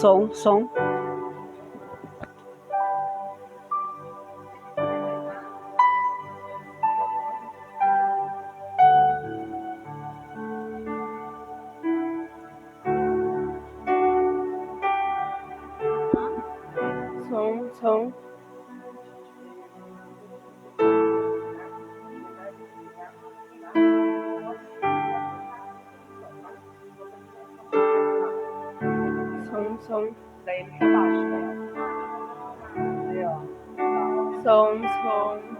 Som. Som. Daí ele pra baixo, né? Aí, ó. Som. Som.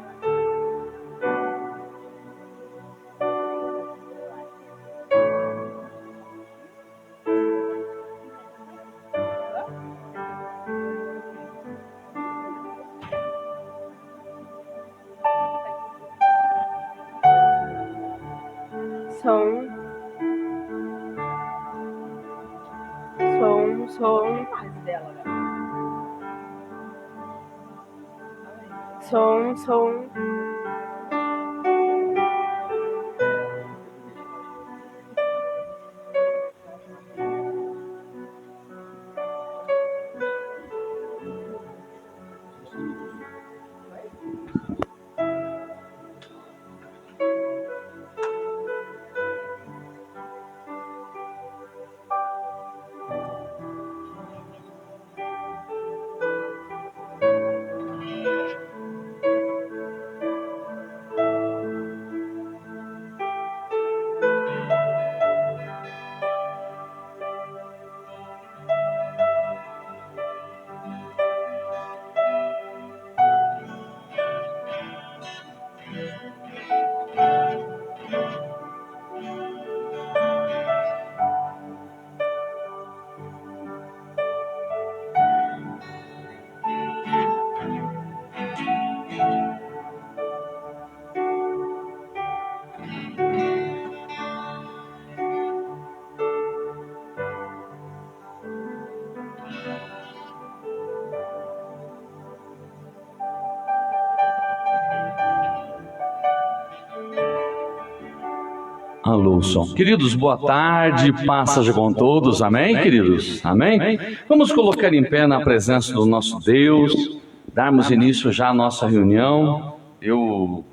Alô, som. Queridos, boa tarde, paz seja com todos, amém, queridos? Amém? Vamos colocar em pé na presença do nosso Deus, darmos início já à nossa reunião. Eu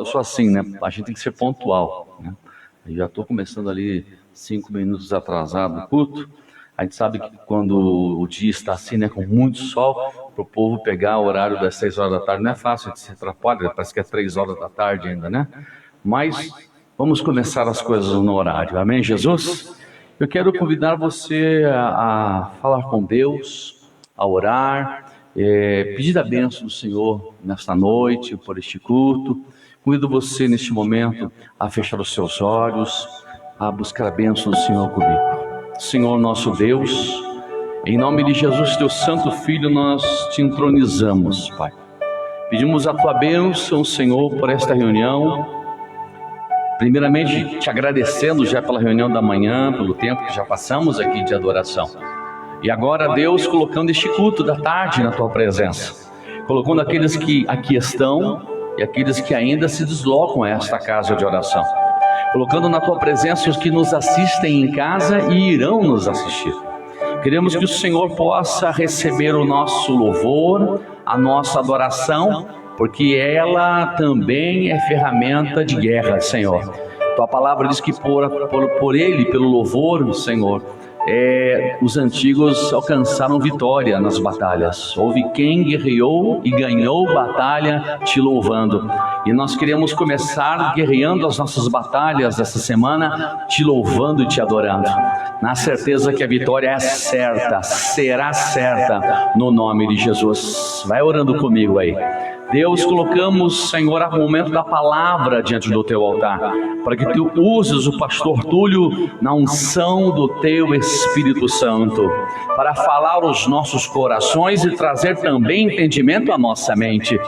sou assim, né? A gente tem que ser pontual, né? Eu já estou começando ali 5 minutos atrasado no culto. A gente sabe que quando o dia está assim, né, com muito sol, para o povo pegar o horário das 6 horas da tarde não é fácil, a gente se atrapalha, parece que é 3 horas da tarde ainda, né? Mas vamos começar as coisas no horário, amém, Jesus? Eu quero convidar você a falar com Deus, a orar, pedir a bênção do Senhor nesta noite, por este culto. Convido você neste momento a fechar os seus olhos, a buscar a bênção do Senhor comigo. Senhor nosso Deus, em nome de Jesus, teu santo Filho, nós te entronizamos, Pai. Pedimos a tua bênção, Senhor, por esta reunião. Primeiramente, te agradecendo já pela reunião da manhã, pelo tempo que já passamos aqui de adoração. E agora, Deus, colocando este culto da tarde na tua presença. Colocando aqueles que aqui estão e aqueles que ainda se deslocam a esta casa de oração. Colocando na tua presença os que nos assistem em casa e irão nos assistir. Queremos que o Senhor possa receber o nosso louvor, a nossa adoração, porque ela também é ferramenta de guerra, Senhor. Tua palavra diz que por ele, pelo louvor, Senhor, os antigos alcançaram vitória nas batalhas. Houve quem guerreou e ganhou batalha te louvando. E nós queremos começar guerreando as nossas batalhas essa semana, te louvando e te adorando, na certeza que a vitória é certa, será certa, no nome de Jesus. Vai orando comigo aí. Deus, colocamos, Senhor, o momento da palavra diante do teu altar, para que tu uses o pastor Túlio na unção do teu Espírito Santo, para falar aos nossos corações e trazer também entendimento à nossa mente.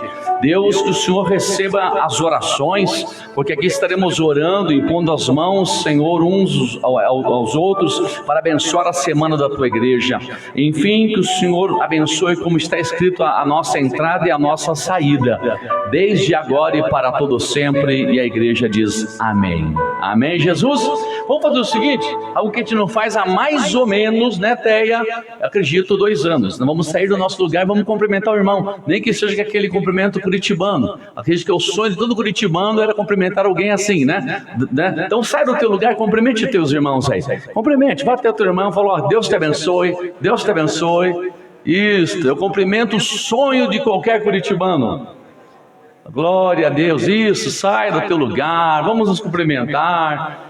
Deus, que o Senhor receba as orações, porque aqui estaremos orando, impondo as mãos, Senhor, uns aos outros, para abençoar a semana da tua igreja. Enfim, que o Senhor abençoe, como está escrito, a nossa entrada e a nossa saída. saída, desde agora e para todo sempre. E a igreja diz amém. Amém, Jesus? Vamos fazer o seguinte, algo que a gente não faz há mais ou menos, né, Teia? Acredito, 2 anos. Nós vamos sair do nosso lugar e vamos cumprimentar o irmão, nem que seja aquele cumprimento curitibano. Acredito que o sonho de todo curitibano era cumprimentar alguém assim, né? Então sai do teu lugar e cumprimente teus irmãos aí. Cumprimente, vai até o teu irmão e fala, ó, Deus te abençoe, Deus te abençoe. Isso, eu cumprimento o sonho de qualquer curitibano. Glória a Deus, isso, sai do teu lugar, vamos nos cumprimentar.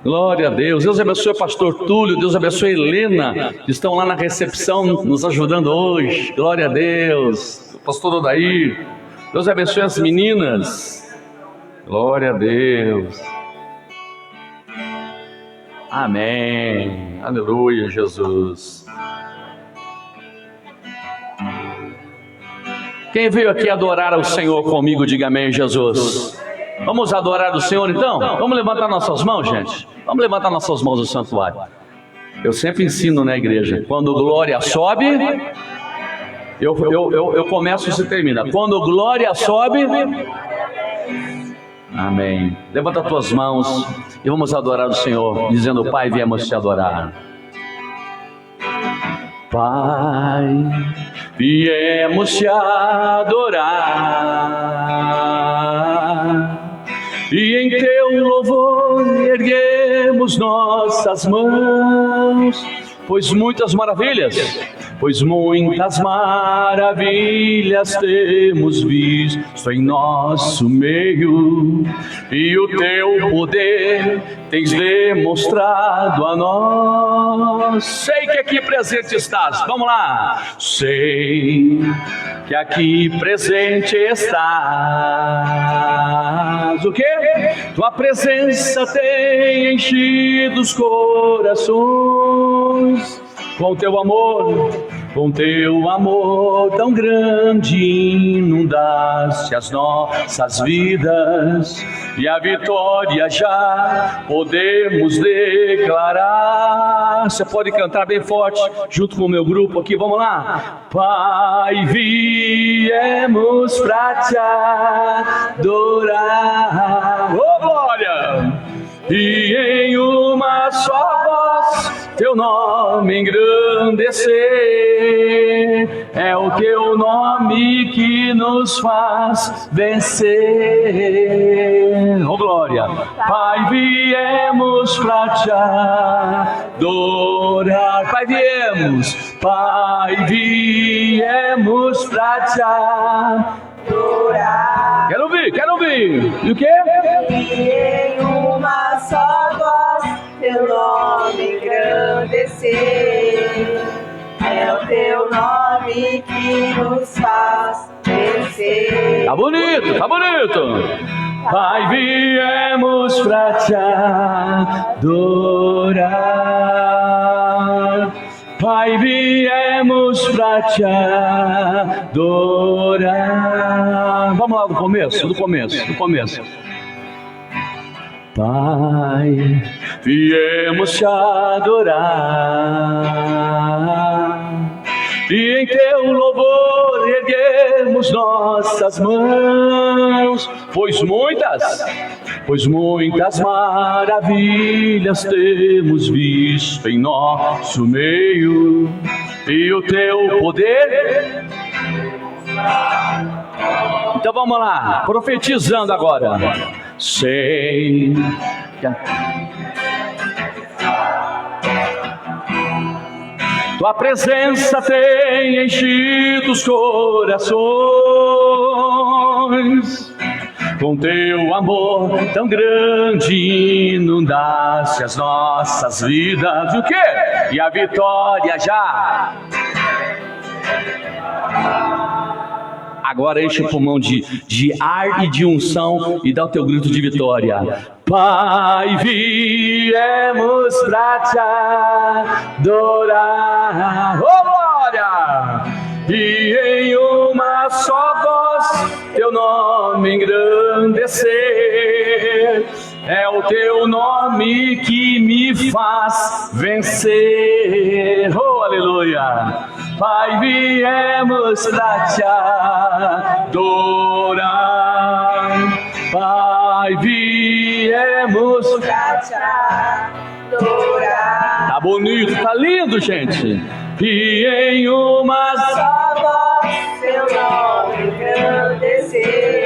Glória a Deus, Deus abençoe o pastor Túlio, Deus abençoe a Helena, que estão lá na recepção nos ajudando hoje. Glória a Deus, o pastor Odair, Deus abençoe as meninas. Glória a Deus. Amém, aleluia, Jesus. Quem veio aqui adorar ao Senhor comigo, diga amém, Jesus. Vamos adorar o Senhor então? Vamos levantar nossas mãos, gente? Vamos levantar nossas mãos no santuário. Eu sempre ensino na igreja, quando glória sobe, eu começo e você termina. Quando glória sobe, amém. Levanta as tuas mãos e vamos adorar o Senhor, dizendo, Pai, viemos te adorar. Pai, viemos te adorar, e em teu louvor erguemos nossas mãos, pois muitas maravilhas temos visto em nosso meio, e o teu poder tens demonstrado a nós. Sei que aqui presente estás, vamos lá. Sei que aqui presente estás. O quê? Tua presença tem enchido os corações com teu amor tão grande, inundaste as nossas vidas, e a vitória já podemos declarar. Você pode cantar bem forte, junto com o meu grupo aqui, vamos lá. Pai, viemos pra te adorar, oh glória, e em uma só voz teu nome engrandecer. É o teu nome que nos faz vencer. Oh glória, Pai, viemos pra te adorar. Pai, viemos pra te adorar. Quero ouvir. E o quê? E em uma só voz teu nome engrandecer. É o teu nome que nos faz vencer. Tá bonito. Pai, viemos pra te adorar. Pai, viemos pra te adorar. Vamos lá do começo. Pai, viemos te adorar, e em teu louvor erguemos nossas mãos, pois muitas maravilhas temos visto em nosso meio, e o teu poder. Então vamos lá, profetizando agora. Sei que tua presença tem enchido os corações, com teu amor tão grande inundaste as nossas vidas. E o quê? E a vitória já. Agora enche o pulmão de ar e de unção e dá o teu grito de vitória. Pai, viemos pra te adorar, oh glória, e em uma só voz teu nome engrandecer. É o teu nome que me faz vencer, oh aleluia. Pai, viemos pra te adorar. Pai, viemos pra te adorar. Tá bonito, tá lindo, gente. E em uma Só voz, seu nome engrandecer.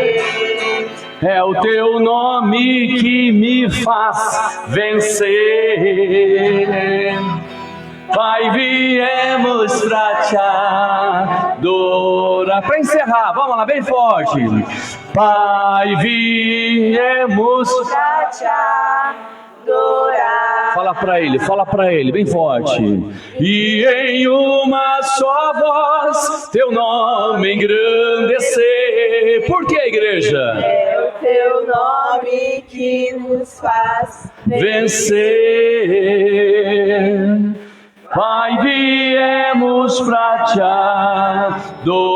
é o teu nome que me faz vencer. Pai, viemos pra te adorar. Para encerrar, vamos lá, bem forte. Pai, viemos Pra te adorar. fala pra ele, bem forte. E em uma só voz, teu nome engrandecer. Por que, igreja? É o teu nome que nos faz Vencer. Pai, viemos pra te adorar.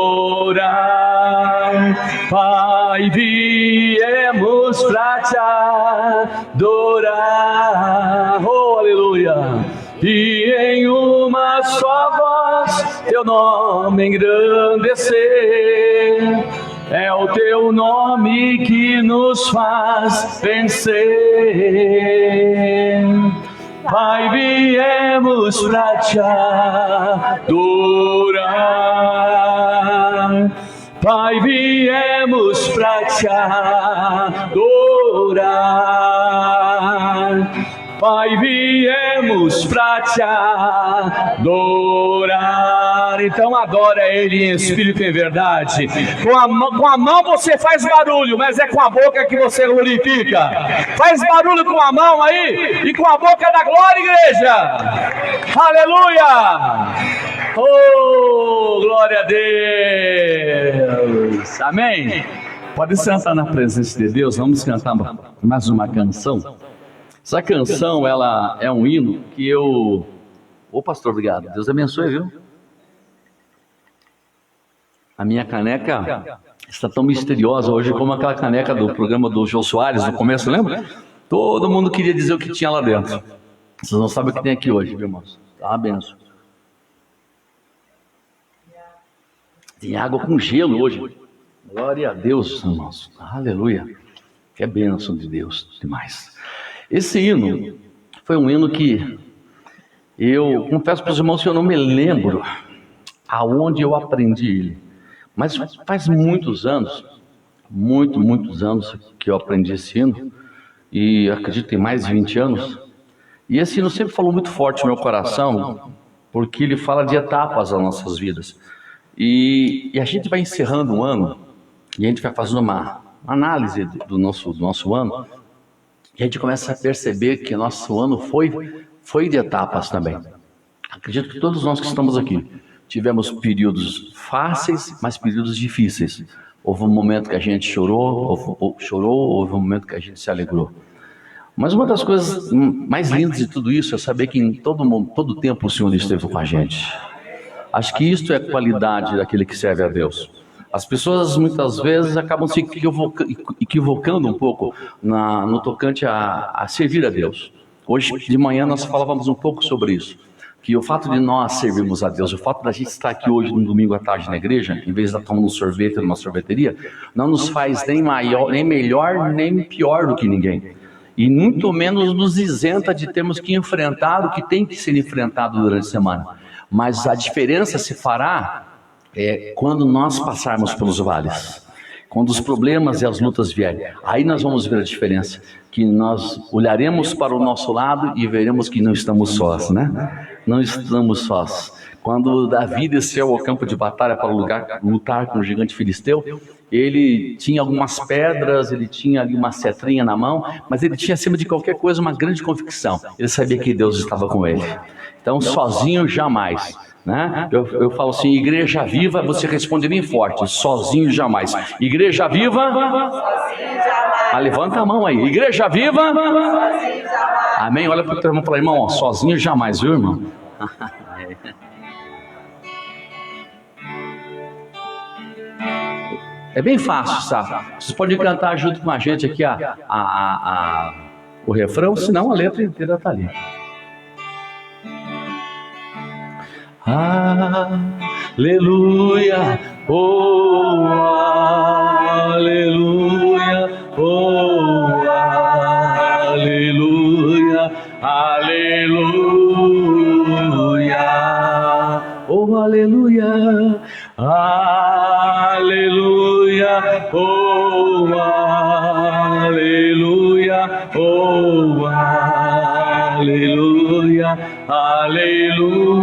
Pai, viemos pra te adorar. Oh, aleluia. E em uma só voz, teu nome engrandecer. É o teu nome que nos faz vencer. Pai, viemos pra te adorar. Pai, viemos pra te adorar. Pai, viemos pra te adorar. Então adora Ele em espírito e em verdade. Com a mão você faz barulho, mas é com a boca que você glorifica. Faz barulho com a mão aí e com a boca da glória, igreja. Aleluia! Oh, glória a Deus! Amém? Pode sentar na presença de Deus. Vamos cantar mais uma canção. Essa canção, ela é um hino que eu... Ô pastor, obrigado. Deus abençoe, viu? A minha caneca está tão misteriosa hoje como aquela caneca do programa do Jô Soares, no começo, lembra? Todo mundo queria dizer o que tinha lá dentro. Vocês não sabem o que tem aqui hoje, viu, irmãos? Tá uma benção. Tem água com gelo hoje. Glória a Deus, irmãos. Aleluia. Que é bênção de Deus demais. Esse hino foi um hino que eu confesso para os irmãos que eu não me lembro aonde eu aprendi ele. Mas faz muitos anos, muitos anos que eu aprendi esse hino. E acredito que tem mais de 20 anos. E esse hino sempre falou muito forte no meu coração, porque ele fala de etapas das nossas vidas. E a gente vai encerrando um ano, e a gente vai fazendo uma análise do nosso ano, e a gente começa a perceber que nosso ano foi de etapas também. Acredito que todos nós que estamos aqui tivemos períodos fáceis, mas períodos difíceis. Houve um momento que a gente chorou, houve um momento que a gente se alegrou. Mas uma das coisas mais lindas de tudo isso é saber que em todo tempo o Senhor esteve com a gente. Acho que isto é a qualidade daquele que serve a Deus. As pessoas muitas vezes acabam se equivocando um pouco no tocante a servir a Deus. Hoje de manhã nós falávamos um pouco sobre isso. Que o fato de nós servirmos a Deus, o fato da gente estar aqui hoje no domingo à tarde na igreja, em vez de estar tomando um sorvete numa sorveteria, não nos faz nem melhor, nem pior do que ninguém. E muito menos nos isenta de termos que enfrentar o que tem que ser enfrentado durante a semana. Mas a diferença se fará quando nós passarmos pelos vales. Quando os problemas e as lutas vierem, aí nós vamos ver a diferença. Que nós olharemos para o nosso lado e veremos que não estamos sós, né? Não estamos sós. Quando Davi desceu ao campo de batalha para lutar com o gigante filisteu, ele tinha algumas pedras, ele tinha ali uma cetrinha na mão, mas ele tinha acima de qualquer coisa uma grande convicção. Ele sabia que Deus estava com ele. Então, sozinho jamais. Né? Eu falo assim, igreja viva, você responde bem forte, sozinho jamais. Igreja viva, levanta a mão aí. Igreja viva, amém. Olha para o teu irmão e fala, irmão, sozinho jamais, viu, irmão? É bem fácil, sabe? Vocês podem cantar junto com a gente aqui o refrão, senão a letra inteira está ali. aleluia, oh, aleluia, oh, aleluia, aleluia, oh, aleluia, aleluia, oh, aleluia, oh, aleluia, aleluia.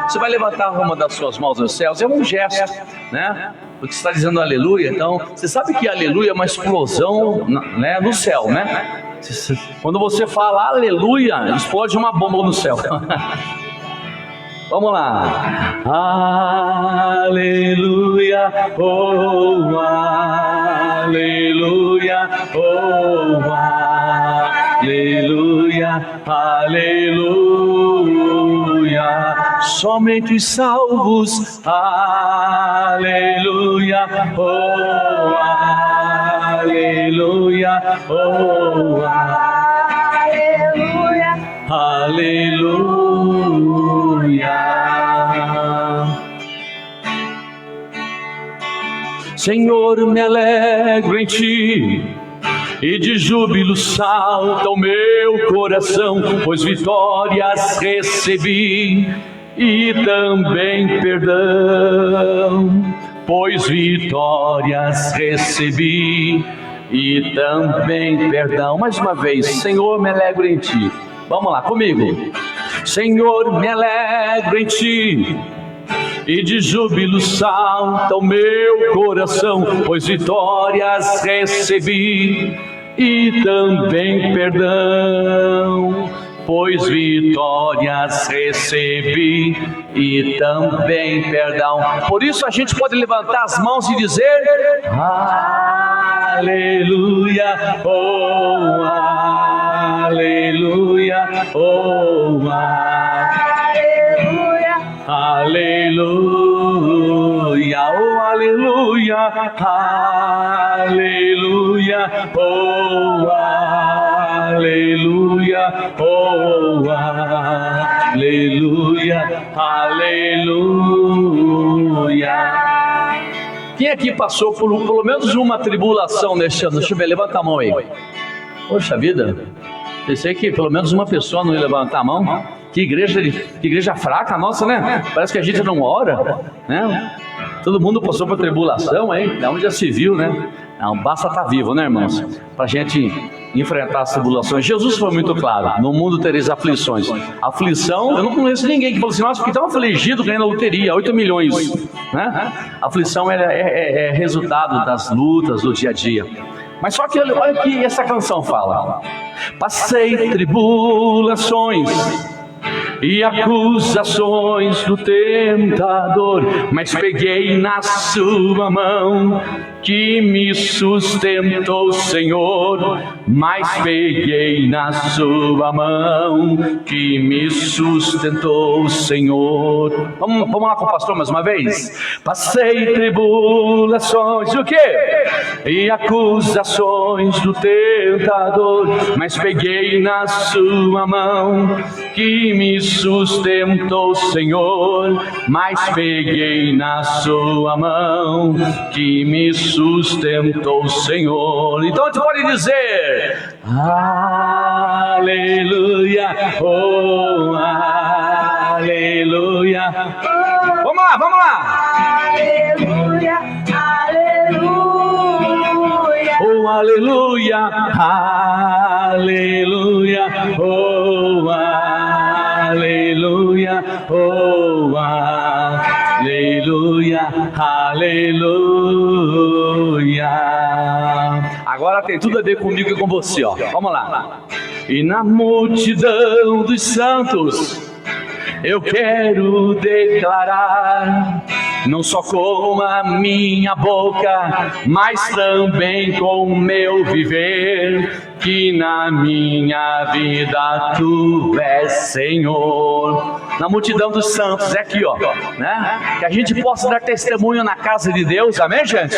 Você vai levantar uma das suas mãos aos céus, é um gesto, né? Porque você está dizendo aleluia, então você sabe que aleluia é uma explosão, né, no céu, né? Quando você fala aleluia, explode uma bomba no céu. Vamos lá. Aleluia, oh, aleluia, oh, aleluia, aleluia. Somente os salvos, aleluia, oh, aleluia, oh, aleluia, aleluia. Senhor, me alegro em Ti, e de júbilo salta o meu coração, pois vitórias recebi e também perdão. Pois vitórias recebi e também perdão. Mais uma vez, Senhor, me alegro em Ti. Vamos lá comigo. Senhor, me alegro em Ti, e de júbilo salta o meu coração, pois vitórias recebi e também perdão. Pois vitórias recebi e também perdão. Por isso a gente pode levantar as mãos e dizer aleluia, oh, aleluia, oh, aleluia, aleluia, oh, aleluia, aleluia, oh, aleluia, oh, aleluia, aleluia. Quem aqui passou por pelo menos uma tribulação neste ano? Deixa eu ver, levanta a mão aí. Poxa vida, pensei que pelo menos uma pessoa não ia levantar a mão. Que igreja fraca nossa, né? Parece que a gente não ora, né? Todo mundo passou por tribulação, hein? Da onde já se viu, né? Não, basta estar vivo, né, irmãos? Para a gente enfrentar as tribulações. Jesus foi muito claro: no mundo tereis aflições. Aflição, eu não conheço ninguém que falou assim: nossa, fiquei tão afligido ganhando a loteria, 8 milhões, né? Aflição é resultado das lutas do dia a dia. Mas só que olha o que essa canção fala: passei tribulações e acusações do tentador, mas peguei na sua mão que me sustentou, Senhor. Mas peguei na sua mão que me sustentou, Senhor. Vamos lá com o pastor mais uma vez. Passei tribulações, o quê? E acusações do tentador, mas peguei na sua mão que me sustentou, Senhor. Mas peguei na sua mão que me sustentou, Senhor. Então a gente pode dizer aleluia, oh, aleluia. Vamos lá. Aleluia, aleluia. Oh, aleluia, aleluia, oh, aleluia, oh, aleluia, aleluia. Agora tem tudo a ver comigo e com você, ó. Vamos lá. E na multidão dos santos eu quero declarar, não só com a minha boca, mas também com o meu viver, que na minha vida Tu és Senhor. Na multidão dos santos, é aqui, ó, né? Que a gente possa dar testemunho na casa de Deus, amém, gente?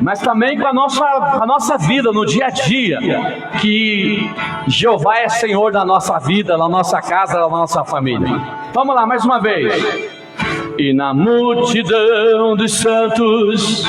mas também com a nossa vida no dia a dia, que Jeová é Senhor da nossa vida, da nossa casa, da nossa família. Vamos lá, mais uma vez. E na multidão dos santos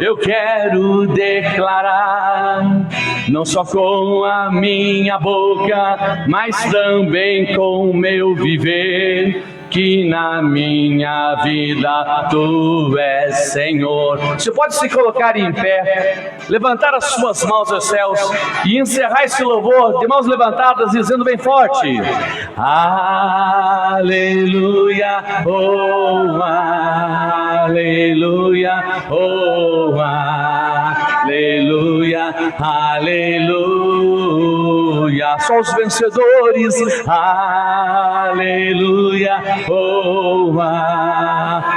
eu quero declarar, não só com a minha boca, mas também com o meu viver, que na minha vida Tu és Senhor. Você pode se colocar em pé, levantar as suas mãos aos céus e encerrar esse louvor de mãos levantadas, dizendo bem forte: aleluia, oh aleluia, oh aleluia, aleluia. Só os vencedores, aleluia, oh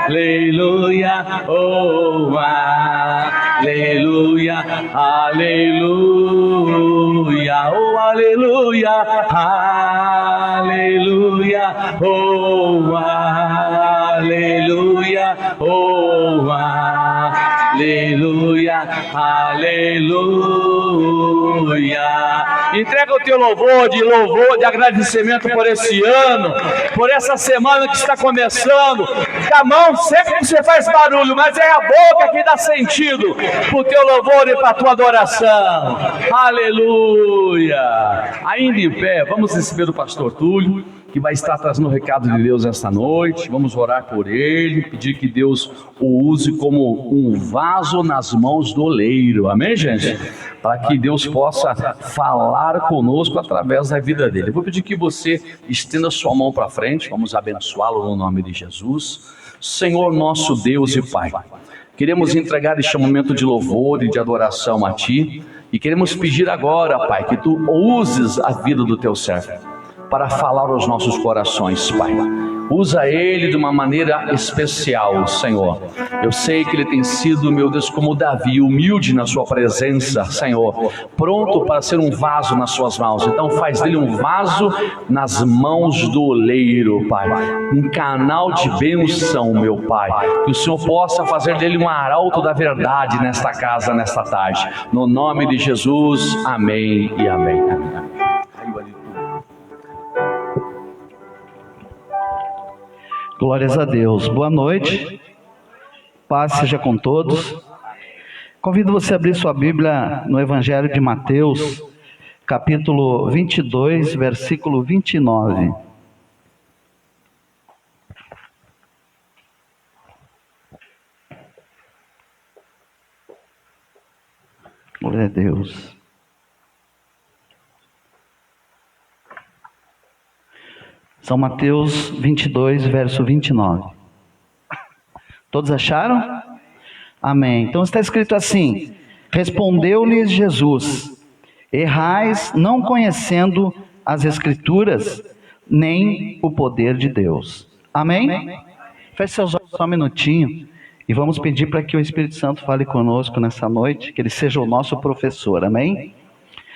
aleluia, oh aleluia, aleluia, oh aleluia, aleluia, oh aleluia, oh aleluia, aleluia. Entrega o teu louvor, de agradecimento por esse ano, por essa semana que está começando. Com a mão sempre que você faz barulho, mas é a boca que dá sentido para o teu louvor e para a tua adoração. Aleluia. Ainda em pé, vamos receber o pastor Túlio, que vai estar trazendo o recado de Deus esta noite. Vamos orar por ele, pedir que Deus o use como um vaso nas mãos do oleiro. Amém, gente? Para que Deus possa falar conosco através da vida dele. Eu vou pedir que você estenda sua mão para frente. Vamos abençoá-lo no nome de Jesus. Senhor nosso Deus e Pai, queremos entregar este momento de louvor e de adoração a Ti. E queremos pedir agora, Pai, que Tu uses a vida do Teu servo para falar aos nossos corações, Pai. Usa ele de uma maneira especial, Senhor. Eu sei que ele tem sido, meu Deus, como Davi, humilde na sua presença, Senhor, pronto para ser um vaso nas suas mãos. Então faz dele um vaso nas mãos do oleiro, Pai. Um canal de bênção, meu Pai. Que o Senhor possa fazer dele um arauto da verdade nesta casa, nesta tarde. No nome de Jesus, amém e amém. Amém. Glórias a Deus. Boa noite. Paz seja com todos. Convido você a abrir sua Bíblia no Evangelho de Mateus, capítulo 22, versículo 29. Glória a Deus. São Mateus 22, verso 29. Todos acharam? Amém. Então está escrito assim: respondeu-lhes Jesus: errais não conhecendo as Escrituras, nem o poder de Deus. Amém? Feche seus olhos só um minutinho e vamos pedir para que o Espírito Santo fale conosco nessa noite, que ele seja o nosso professor. Amém?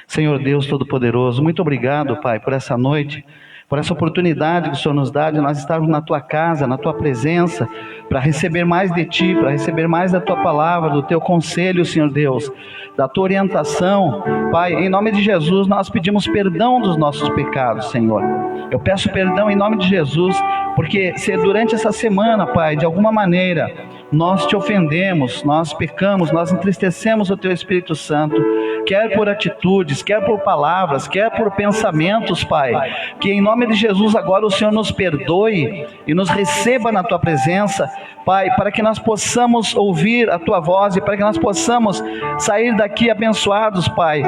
Senhor Deus Todo-Poderoso, muito obrigado, Pai, por essa noite, por essa oportunidade que o Senhor nos dá de nós estarmos na Tua casa, na Tua presença, para receber mais de Ti, para receber mais da Tua palavra, do Teu conselho, Senhor Deus, da Tua orientação. Pai, em nome de Jesus, nós pedimos perdão dos nossos pecados, Senhor. Eu peço perdão em nome de Jesus, porque se durante essa semana, Pai, de alguma maneira, nós Te ofendemos, nós pecamos, nós entristecemos o Teu Espírito Santo, quer por atitudes, quer por palavras, quer por pensamentos, Pai, que em nome de Jesus agora o Senhor nos perdoe e nos receba na Tua presença, Pai, para que nós possamos ouvir a Tua voz e para que nós possamos sair daqui abençoados, Pai,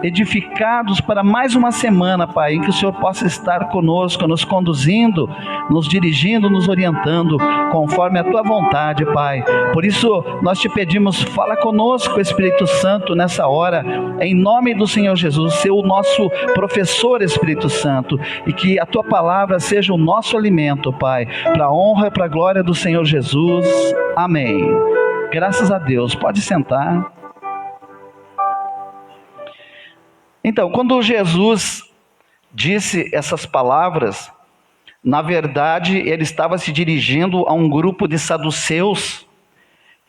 edificados para mais uma semana, Pai, em que o Senhor possa estar conosco, nos conduzindo, nos dirigindo, nos orientando, conforme a Tua vontade, Pai. Por isso, nós Te pedimos, fala conosco, Espírito Santo, nessa hora, em nome do Senhor Jesus, ser o nosso professor, Espírito Santo, e que a Tua palavra seja o nosso alimento, Pai, para a honra e para a glória do Senhor Jesus. Amém. Graças a Deus. Pode sentar. Então, quando Jesus disse essas palavras, na verdade, ele estava se dirigindo a um grupo de saduceus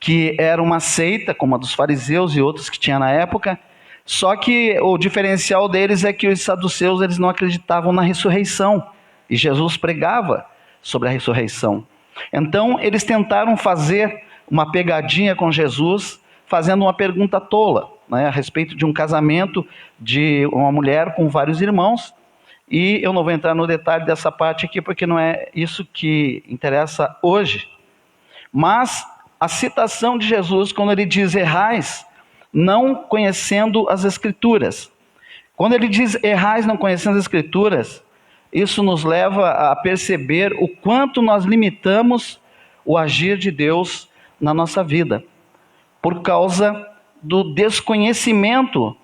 que era uma seita, como a dos fariseus e outros que tinha na época, só que o diferencial deles é que os saduceus eles não acreditavam na ressurreição, e Jesus pregava sobre a ressurreição. Então eles tentaram fazer uma pegadinha com Jesus, fazendo uma pergunta tola, né, a respeito de um casamento de uma mulher com vários irmãos, e eu não vou entrar no detalhe dessa parte aqui, porque não é isso que interessa hoje. Mas a citação de Jesus, quando ele diz errais, não conhecendo as Escrituras. Quando ele diz errais não conhecendo as Escrituras, isso nos leva a perceber o quanto nós limitamos o agir de Deus na nossa vida, por causa do desconhecimento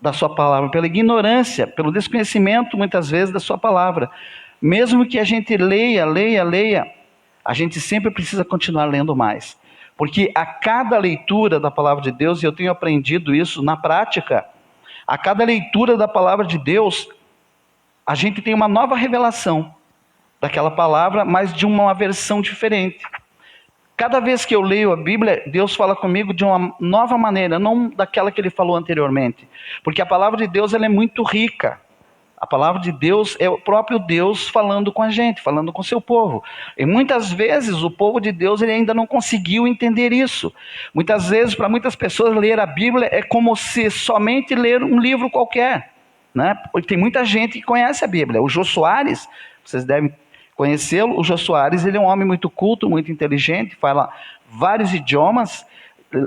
da sua palavra, pela ignorância, pelo desconhecimento muitas vezes da sua palavra. Mesmo que a gente leia, a gente sempre precisa continuar lendo mais. Porque a cada leitura da palavra de Deus, e eu tenho aprendido isso na prática, a cada leitura da palavra de Deus, a gente tem uma nova revelação daquela palavra, mas de uma versão diferente. Cada vez que eu leio a Bíblia, Deus fala comigo de uma nova maneira, não daquela que Ele falou anteriormente. Porque a palavra de Deus ela é muito rica. A palavra de Deus é o próprio Deus falando com a gente, falando com o seu povo. E muitas vezes o povo de Deus ele ainda não conseguiu entender isso. Muitas vezes, para muitas pessoas, ler a Bíblia é como se somente ler um livro qualquer, né? Porque tem muita gente que conhece a Bíblia. O Jô Soares, vocês devem conhecê-lo. O Jô Soares ele é um homem muito culto, muito inteligente, fala vários idiomas,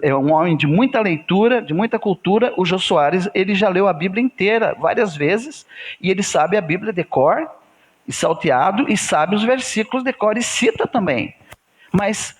é um homem de muita leitura, de muita cultura. O Jô Soares, ele já leu a Bíblia inteira várias vezes, e ele sabe a Bíblia de cor e salteado, e sabe os versículos de cor, e cita também. Mas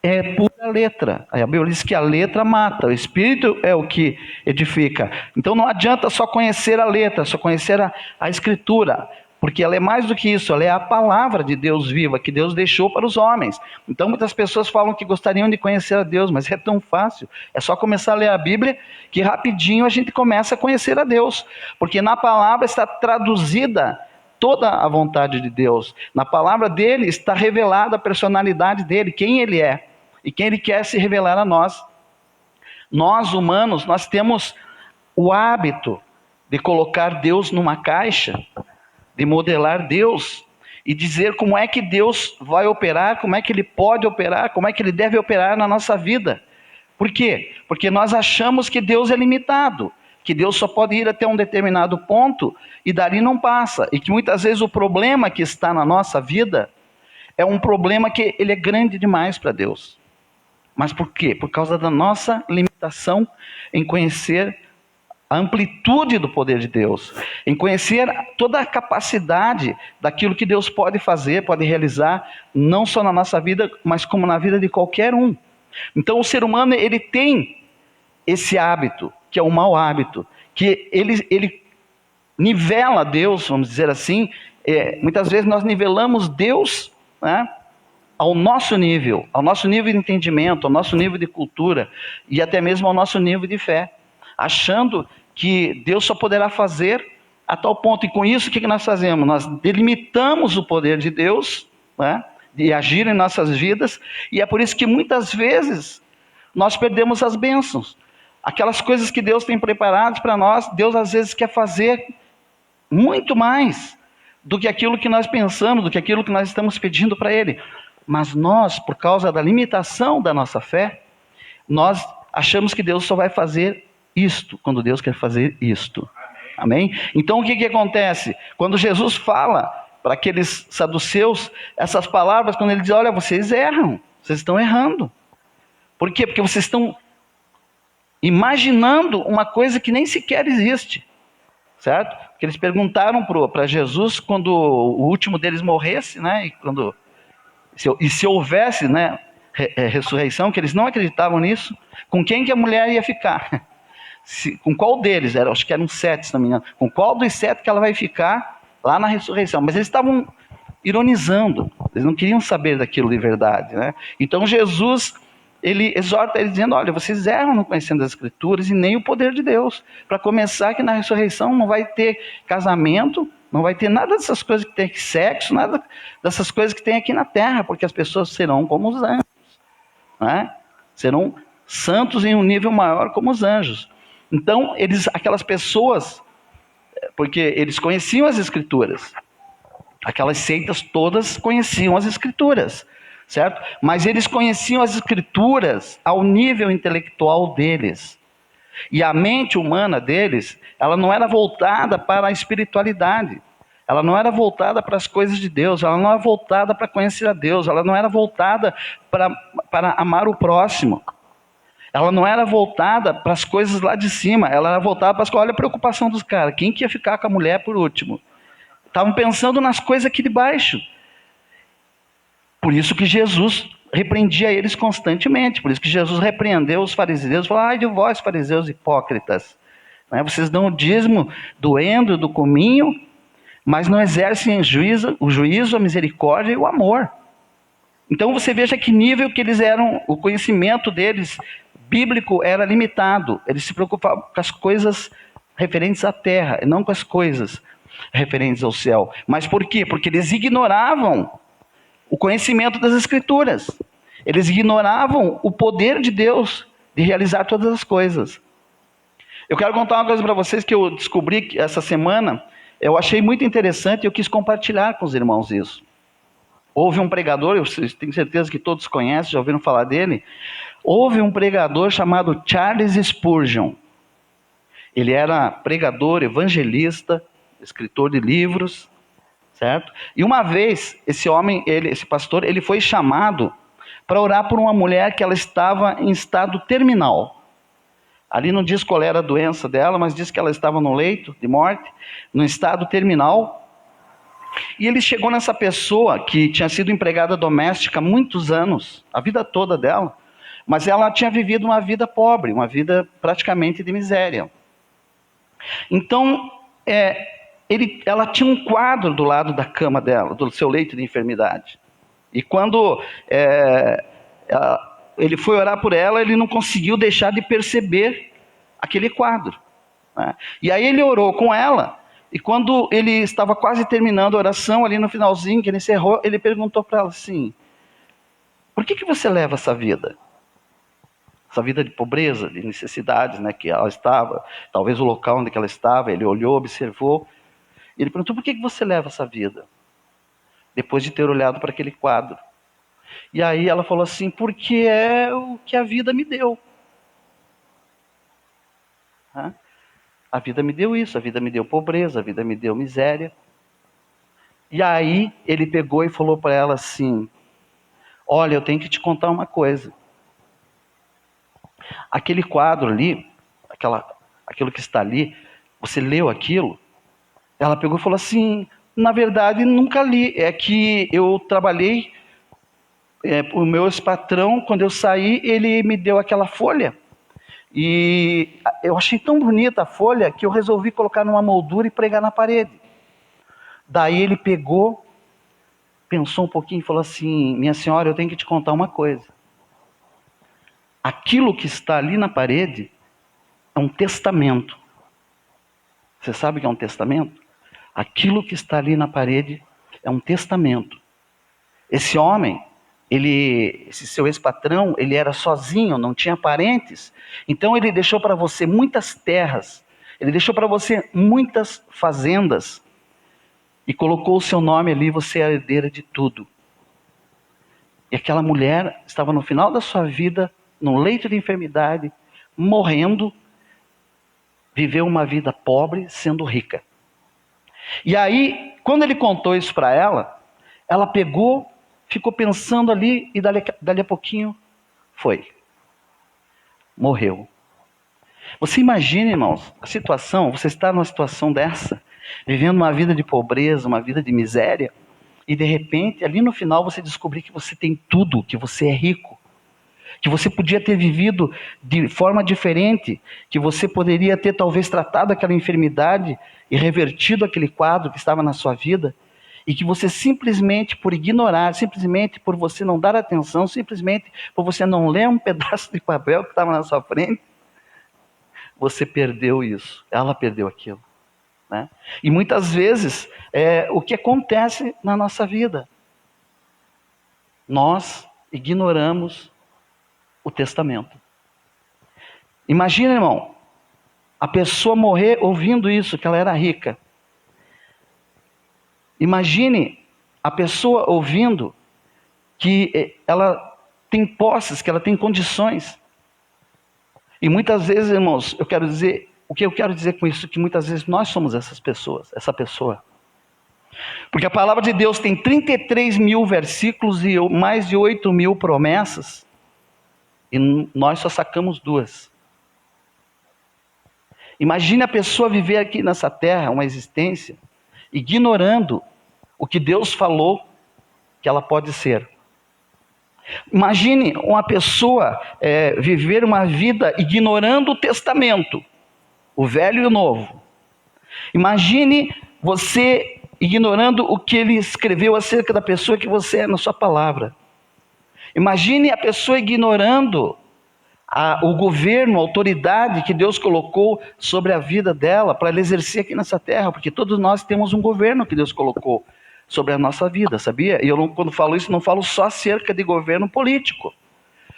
é pura letra. A Bíblia diz que a letra mata, o Espírito é o que edifica. Então não adianta só conhecer a letra, só conhecer a Escritura, porque ela é mais do que isso, ela é a palavra de Deus viva, que Deus deixou para os homens. Então muitas pessoas falam que gostariam de conhecer a Deus, mas é tão fácil, é só começar a ler a Bíblia, que rapidinho a gente começa a conhecer a Deus, porque na palavra está traduzida toda a vontade de Deus, na palavra dele está revelada a personalidade dele, quem ele é, e quem ele quer se revelar a nós. Nós humanos, nós temos o hábito de colocar Deus numa caixa, de modelar Deus e dizer como é que Deus vai operar, como é que Ele pode operar, como é que Ele deve operar na nossa vida. Por quê? Porque nós achamos que Deus é limitado, que Deus só pode ir até um determinado ponto e dali não passa. E que muitas vezes o problema que está na nossa vida é um problema que ele é grande demais para Deus. Mas por quê? Por causa da nossa limitação em conhecer a amplitude do poder de Deus, em conhecer toda a capacidade daquilo que Deus pode fazer, pode realizar, não só na nossa vida, mas como na vida de qualquer um. Então o ser humano, ele tem esse hábito, que é um mau hábito, que ele nivela Deus, vamos dizer assim. Muitas vezes nós nivelamos Deus, né, ao nosso nível de entendimento, ao nosso nível de cultura, e até mesmo ao nosso nível de fé, achando que Deus só poderá fazer a tal ponto. E com isso, o que nós fazemos? Nós delimitamos o poder de Deus, né, de agir em nossas vidas, e é por isso que muitas vezes nós perdemos as bênçãos. Aquelas coisas que Deus tem preparado para nós, Deus às vezes quer fazer muito mais do que aquilo que nós pensamos, do que aquilo que nós estamos pedindo para Ele. Mas nós, por causa da limitação da nossa fé, nós achamos que Deus só vai fazer isto, quando Deus quer fazer isto. Amém? Então o que acontece? Quando Jesus fala para aqueles saduceus essas palavras, quando ele diz, olha, vocês erram, vocês estão errando. Por quê? Porque vocês estão imaginando uma coisa que nem sequer existe. Certo? Porque eles perguntaram para Jesus quando o último deles morresse, né? E se houvesse, né, ressurreição, que eles não acreditavam nisso, com quem que a mulher ia ficar? Com qual deles? Acho que eram 7, se não me engano. Com qual dos 7 que ela vai ficar lá na ressurreição? Mas eles estavam ironizando, eles não queriam saber daquilo de verdade, né? Então Jesus, ele exorta eles dizendo, olha, vocês erram não conhecendo as Escrituras e nem o poder de Deus. Para começar, que na ressurreição não vai ter casamento, não vai ter nada dessas coisas que tem aqui, sexo, nada dessas coisas que tem aqui na terra, porque as pessoas serão como os anjos, né? serão santos em um nível maior como os anjos. Então, aquelas pessoas, porque eles conheciam as Escrituras, aquelas seitas todas conheciam as Escrituras, certo? Mas eles conheciam as Escrituras ao nível intelectual deles. E a mente humana deles, ela não era voltada para a espiritualidade. Ela não era voltada para as coisas de Deus, ela não era voltada para conhecer a Deus, ela não era voltada para amar o próximo. Ela não era voltada para as coisas lá de cima, ela era voltada para as coisas. Olha a preocupação dos caras, quem que ia ficar com a mulher por último? Estavam pensando nas coisas aqui de baixo. Por isso que Jesus repreendia eles constantemente, por isso que Jesus repreendeu os fariseus, falou: ai de vós, fariseus hipócritas, vocês dão o dízimo do endro, do cominho, mas não exercem o juízo, a misericórdia e o amor. Então você veja que nível que eles eram, o conhecimento deles bíblico era limitado. Eles se preocupavam com as coisas referentes à terra, e não com as coisas referentes ao céu. Mas por quê? Porque eles ignoravam o conhecimento das Escrituras. Eles ignoravam o poder de Deus de realizar todas as coisas. Eu quero contar uma coisa para vocês que eu descobri essa semana. Eu achei muito interessante e eu quis compartilhar com os irmãos isso. Houve um pregador, eu tenho certeza que todos conhecem, já ouviram falar dele. Houve um pregador chamado Charles Spurgeon. Ele era pregador, evangelista, escritor de livros, certo? E uma vez, esse pastor, ele foi chamado para orar por uma mulher que ela estava em estado terminal. Ali não diz qual era a doença dela, mas diz que ela estava no leito de morte, no estado terminal. E ele chegou nessa pessoa que tinha sido empregada doméstica há muitos anos, a vida toda dela, mas ela tinha vivido uma vida pobre, uma vida praticamente de miséria. Então, ela tinha um quadro do lado da cama dela, do seu leito de enfermidade. E quando ele foi orar por ela, ele não conseguiu deixar de perceber aquele quadro, né? E aí ele orou com ela, e quando ele estava quase terminando a oração, ali no finalzinho, que ele encerrou, ele perguntou para ela assim: por que você leva essa vida? Essa vida de pobreza, de necessidades, né, que ela estava, talvez o local onde ela estava, ele olhou, observou, e ele perguntou: por que você leva essa vida? Depois de ter olhado para aquele quadro. E aí ela falou assim: porque é o que a vida me deu. A vida me deu isso, a vida me deu pobreza, a vida me deu miséria. E aí ele pegou e falou para ela assim: olha, eu tenho que te contar uma coisa. Aquele quadro ali, aquilo que está ali, você leu aquilo? Ela pegou e falou assim: na verdade nunca li, é que eu trabalhei, o meu ex-patrão, quando eu saí, ele me deu aquela folha, e eu achei tão bonita a folha, que eu resolvi colocar numa moldura e pregar na parede. Daí ele pegou, pensou um pouquinho e falou assim: minha senhora, eu tenho que te contar uma coisa. Aquilo que está ali na parede é um testamento. Você sabe o que é um testamento? Aquilo que está ali na parede é um testamento. Esse homem, esse seu ex-patrão, ele era sozinho, não tinha parentes. Então ele deixou para você muitas terras, ele deixou para você muitas fazendas, e colocou o seu nome ali, você é a herdeira de tudo. E aquela mulher estava no final da sua vida, num leito de enfermidade, morrendo, viveu uma vida pobre, sendo rica. E aí, quando ele contou isso para ela, ela pegou, ficou pensando ali, e dali a pouquinho, morreu. Você imagina, irmãos, a situação, você está numa situação dessa, vivendo uma vida de pobreza, uma vida de miséria, e de repente, ali no final, você descobrir que você tem tudo, que você é rico, que você podia ter vivido de forma diferente, que você poderia ter talvez tratado aquela enfermidade e revertido aquele quadro que estava na sua vida, e que você simplesmente por ignorar, simplesmente por você não dar atenção, simplesmente por você não ler um pedaço de papel que estava na sua frente, você perdeu isso, ela perdeu aquilo, né? E muitas vezes o que acontece na nossa vida, nós ignoramos o testamento. Imagina, irmão, a pessoa morrer ouvindo isso, que ela era rica. Imagine a pessoa ouvindo que ela tem posses, que ela tem condições. E muitas vezes, irmãos, o que eu quero dizer com isso? Que muitas vezes nós somos essas pessoas, essa pessoa. Porque a palavra de Deus tem 33 mil versículos e mais de 8 mil promessas. E nós só sacamos 2. Imagine a pessoa viver aqui nessa terra, uma existência, ignorando o que Deus falou que ela pode ser. Imagine uma pessoa viver uma vida ignorando o testamento, o velho e o novo. Imagine você ignorando o que ele escreveu acerca da pessoa que você é na sua palavra. Imagine a pessoa ignorando o governo, a autoridade que Deus colocou sobre a vida dela para ela exercer aqui nessa terra, porque todos nós temos um governo que Deus colocou sobre a nossa vida, sabia? E quando falo isso, não falo só acerca de governo político.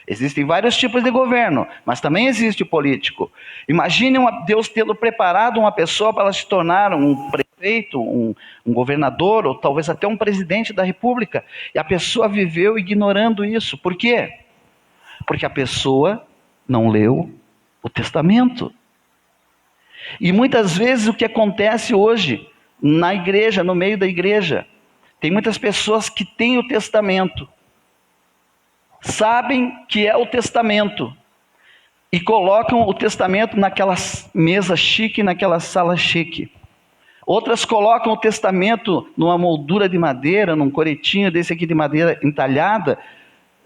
Existem vários tipos de governo, mas também existe o político. Imagine Deus tendo preparado uma pessoa para ela se tornar um prefeito, um governador, ou talvez até um presidente da república, e a pessoa viveu ignorando isso. Por quê? Porque a pessoa não leu o testamento. E muitas vezes o que acontece hoje na igreja, no meio da igreja, tem muitas pessoas que têm o testamento, sabem que é o testamento, e colocam o testamento naquela mesa chique, naquela sala chique. Outras colocam o testamento numa moldura de madeira, num coretinho desse aqui de madeira entalhada,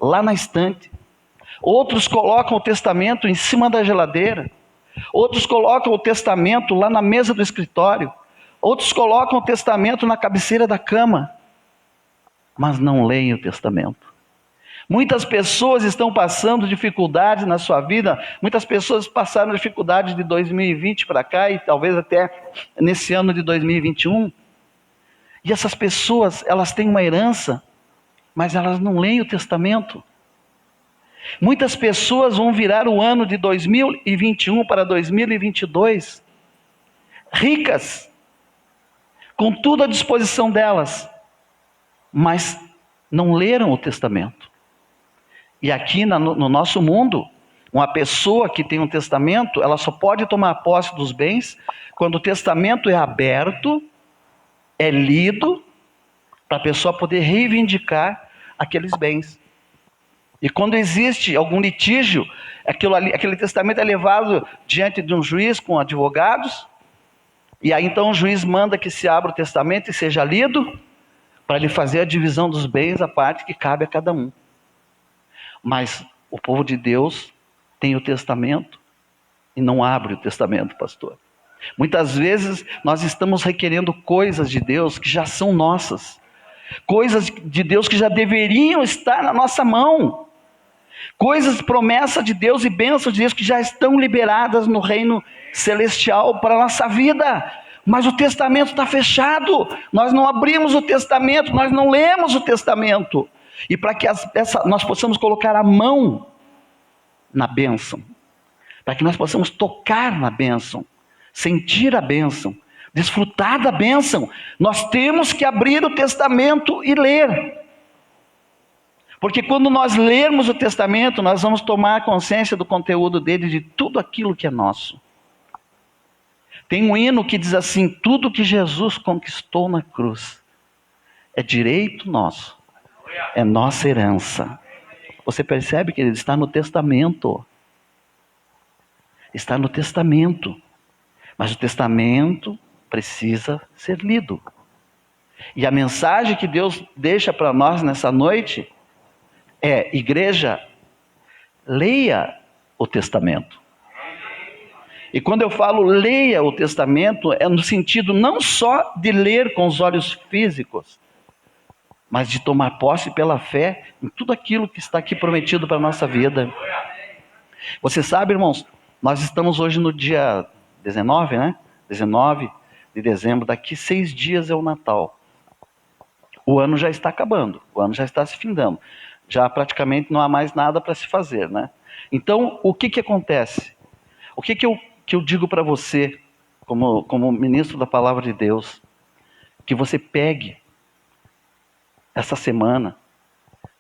lá na estante. Outros colocam o testamento em cima da geladeira. Outros colocam o testamento lá na mesa do escritório. Outros colocam o testamento na cabeceira da cama. Mas não leem o testamento. Muitas pessoas estão passando dificuldades na sua vida. Muitas pessoas passaram dificuldades de 2020 para cá e talvez até nesse ano de 2021. E essas pessoas, elas têm uma herança, mas elas não leem o testamento. Muitas pessoas vão virar o ano de 2021 para 2022 ricas, com tudo à disposição delas, mas não leram o testamento. E aqui no nosso mundo, uma pessoa que tem um testamento, ela só pode tomar posse dos bens quando o testamento é aberto, é lido, para a pessoa poder reivindicar aqueles bens. E quando existe algum litígio, aquele testamento é levado diante de um juiz com advogados, e aí então o juiz manda que se abra o testamento e seja lido, para ele fazer a divisão dos bens, a parte que cabe a cada um. Mas o povo de Deus tem o testamento e não abre o testamento, pastor. Muitas vezes nós estamos requerendo coisas de Deus que já são nossas. Coisas de Deus que já deveriam estar na nossa mão. Coisas, promessa de Deus e bênçãos de Deus que já estão liberadas no reino celestial para a nossa vida. Mas o testamento está fechado. Nós não abrimos o testamento, nós não lemos o testamento. E para que nós possamos colocar a mão na bênção, para que nós possamos tocar na bênção, sentir a bênção, desfrutar da bênção, nós temos que abrir o testamento e ler. Porque quando nós lermos o testamento, nós vamos tomar consciência do conteúdo dele, de tudo aquilo que é nosso. Tem um hino que diz assim: tudo que Jesus conquistou na cruz é direito nosso. É nossa herança. Você percebe que ele está no testamento. Está no testamento. Mas o testamento precisa ser lido. E a mensagem que Deus deixa para nós nessa noite é: igreja, leia o testamento. E quando eu falo leia o testamento, é no sentido não só de ler com os olhos físicos, mas de tomar posse pela fé em tudo aquilo que está aqui prometido para a nossa vida. Você sabe, irmãos, nós estamos hoje no dia 19, né? 19 de dezembro, daqui 6 dias é o Natal. O ano já está acabando, o ano já está se findando. Já praticamente não há mais nada para se fazer, né? Então, o que acontece? O que eu digo para você, como ministro da Palavra de Deus? Que você pegue essa semana,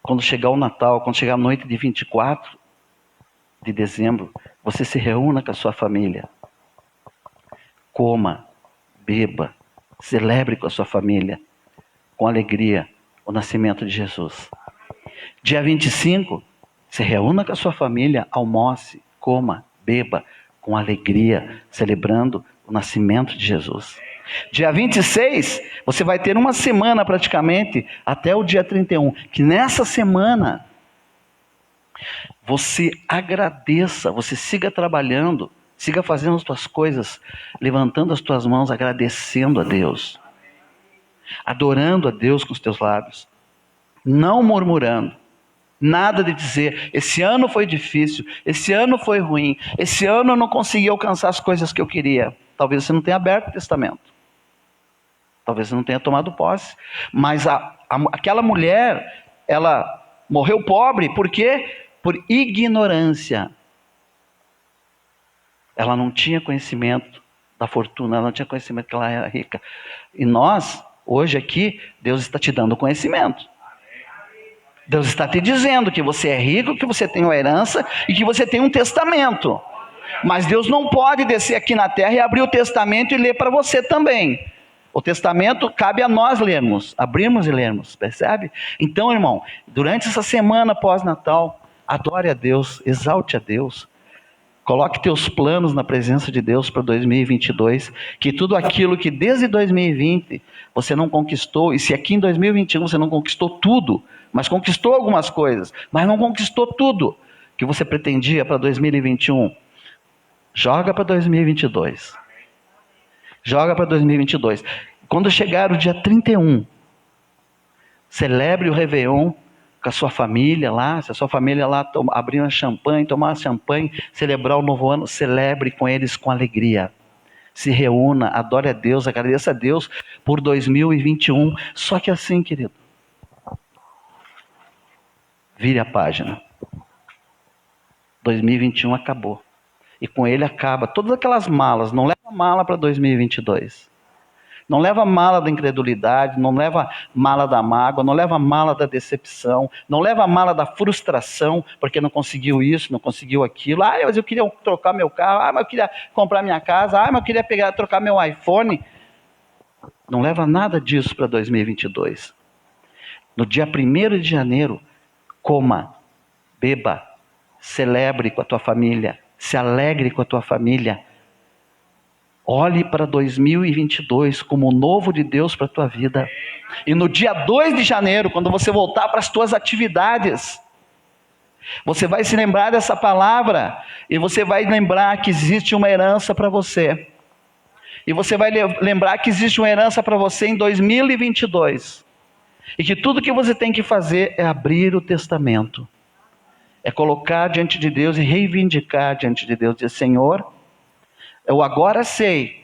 quando chegar o Natal, quando chegar a noite de 24 de dezembro, você se reúna com a sua família. Coma, beba, celebre com a sua família, com alegria, o nascimento de Jesus. Dia 25, se reúna com a sua família, almoce, coma, beba, com alegria, celebrando o nascimento de Jesus. Dia 26, você vai ter uma semana praticamente, até o dia 31, que nessa semana, você agradeça, você siga trabalhando, siga fazendo as tuas coisas, levantando as tuas mãos, agradecendo a Deus, adorando a Deus com os teus lábios, não murmurando, nada de dizer, esse ano foi difícil, esse ano foi ruim, esse ano eu não consegui alcançar as coisas que eu queria. Talvez você não tenha aberto o testamento, talvez você não tenha tomado posse, mas aquela mulher, ela morreu pobre, por quê? Por ignorância. Ela não tinha conhecimento da fortuna, ela não tinha conhecimento que ela era rica. E nós, hoje aqui, Deus está te dando conhecimento. Deus está te dizendo que você é rico, que você tem uma herança e que você tem um testamento. Mas Deus não pode descer aqui na terra e abrir o testamento e ler para você também. O testamento cabe a nós lermos, abrirmos e lermos, percebe? Então, irmão, durante essa semana pós-Natal, adore a Deus, exalte a Deus. Coloque teus planos na presença de Deus para 2022, que tudo aquilo que desde 2020 você não conquistou, e se aqui em 2021 você não conquistou tudo, mas conquistou algumas coisas, mas não conquistou tudo que você pretendia para 2021, joga para 2022. Joga para 2022. Quando chegar o dia 31, celebre o Réveillon com a sua família lá, se a sua família lá abrir uma champanhe, tomar uma champanhe, celebrar o novo ano, celebre com eles com alegria. Se reúna, adore a Deus, agradeça a Deus por 2021. Só que assim, querido, vire a página. 2021 acabou. E com ele acaba todas aquelas malas. Não leva mala para 2022. Não leva mala da incredulidade, não leva mala da mágoa, não leva mala da decepção, não leva mala da frustração, porque não conseguiu isso, não conseguiu aquilo. Mas eu queria trocar meu carro, mas eu queria comprar minha casa, mas eu queria trocar meu iPhone. Não leva nada disso para 2022. No dia 1º de janeiro, coma, beba, celebre com a tua família, se alegre com a tua família. Olhe para 2022 como o novo de Deus para a tua vida. E no dia 2 de janeiro, quando você voltar para as tuas atividades, você vai se lembrar dessa palavra. E você vai lembrar que existe uma herança para você. E você vai lembrar que existe uma herança para você em 2022. E que tudo que você tem que fazer é abrir o testamento. É colocar diante de Deus e reivindicar diante de Deus. Dizer, Senhor, eu agora sei,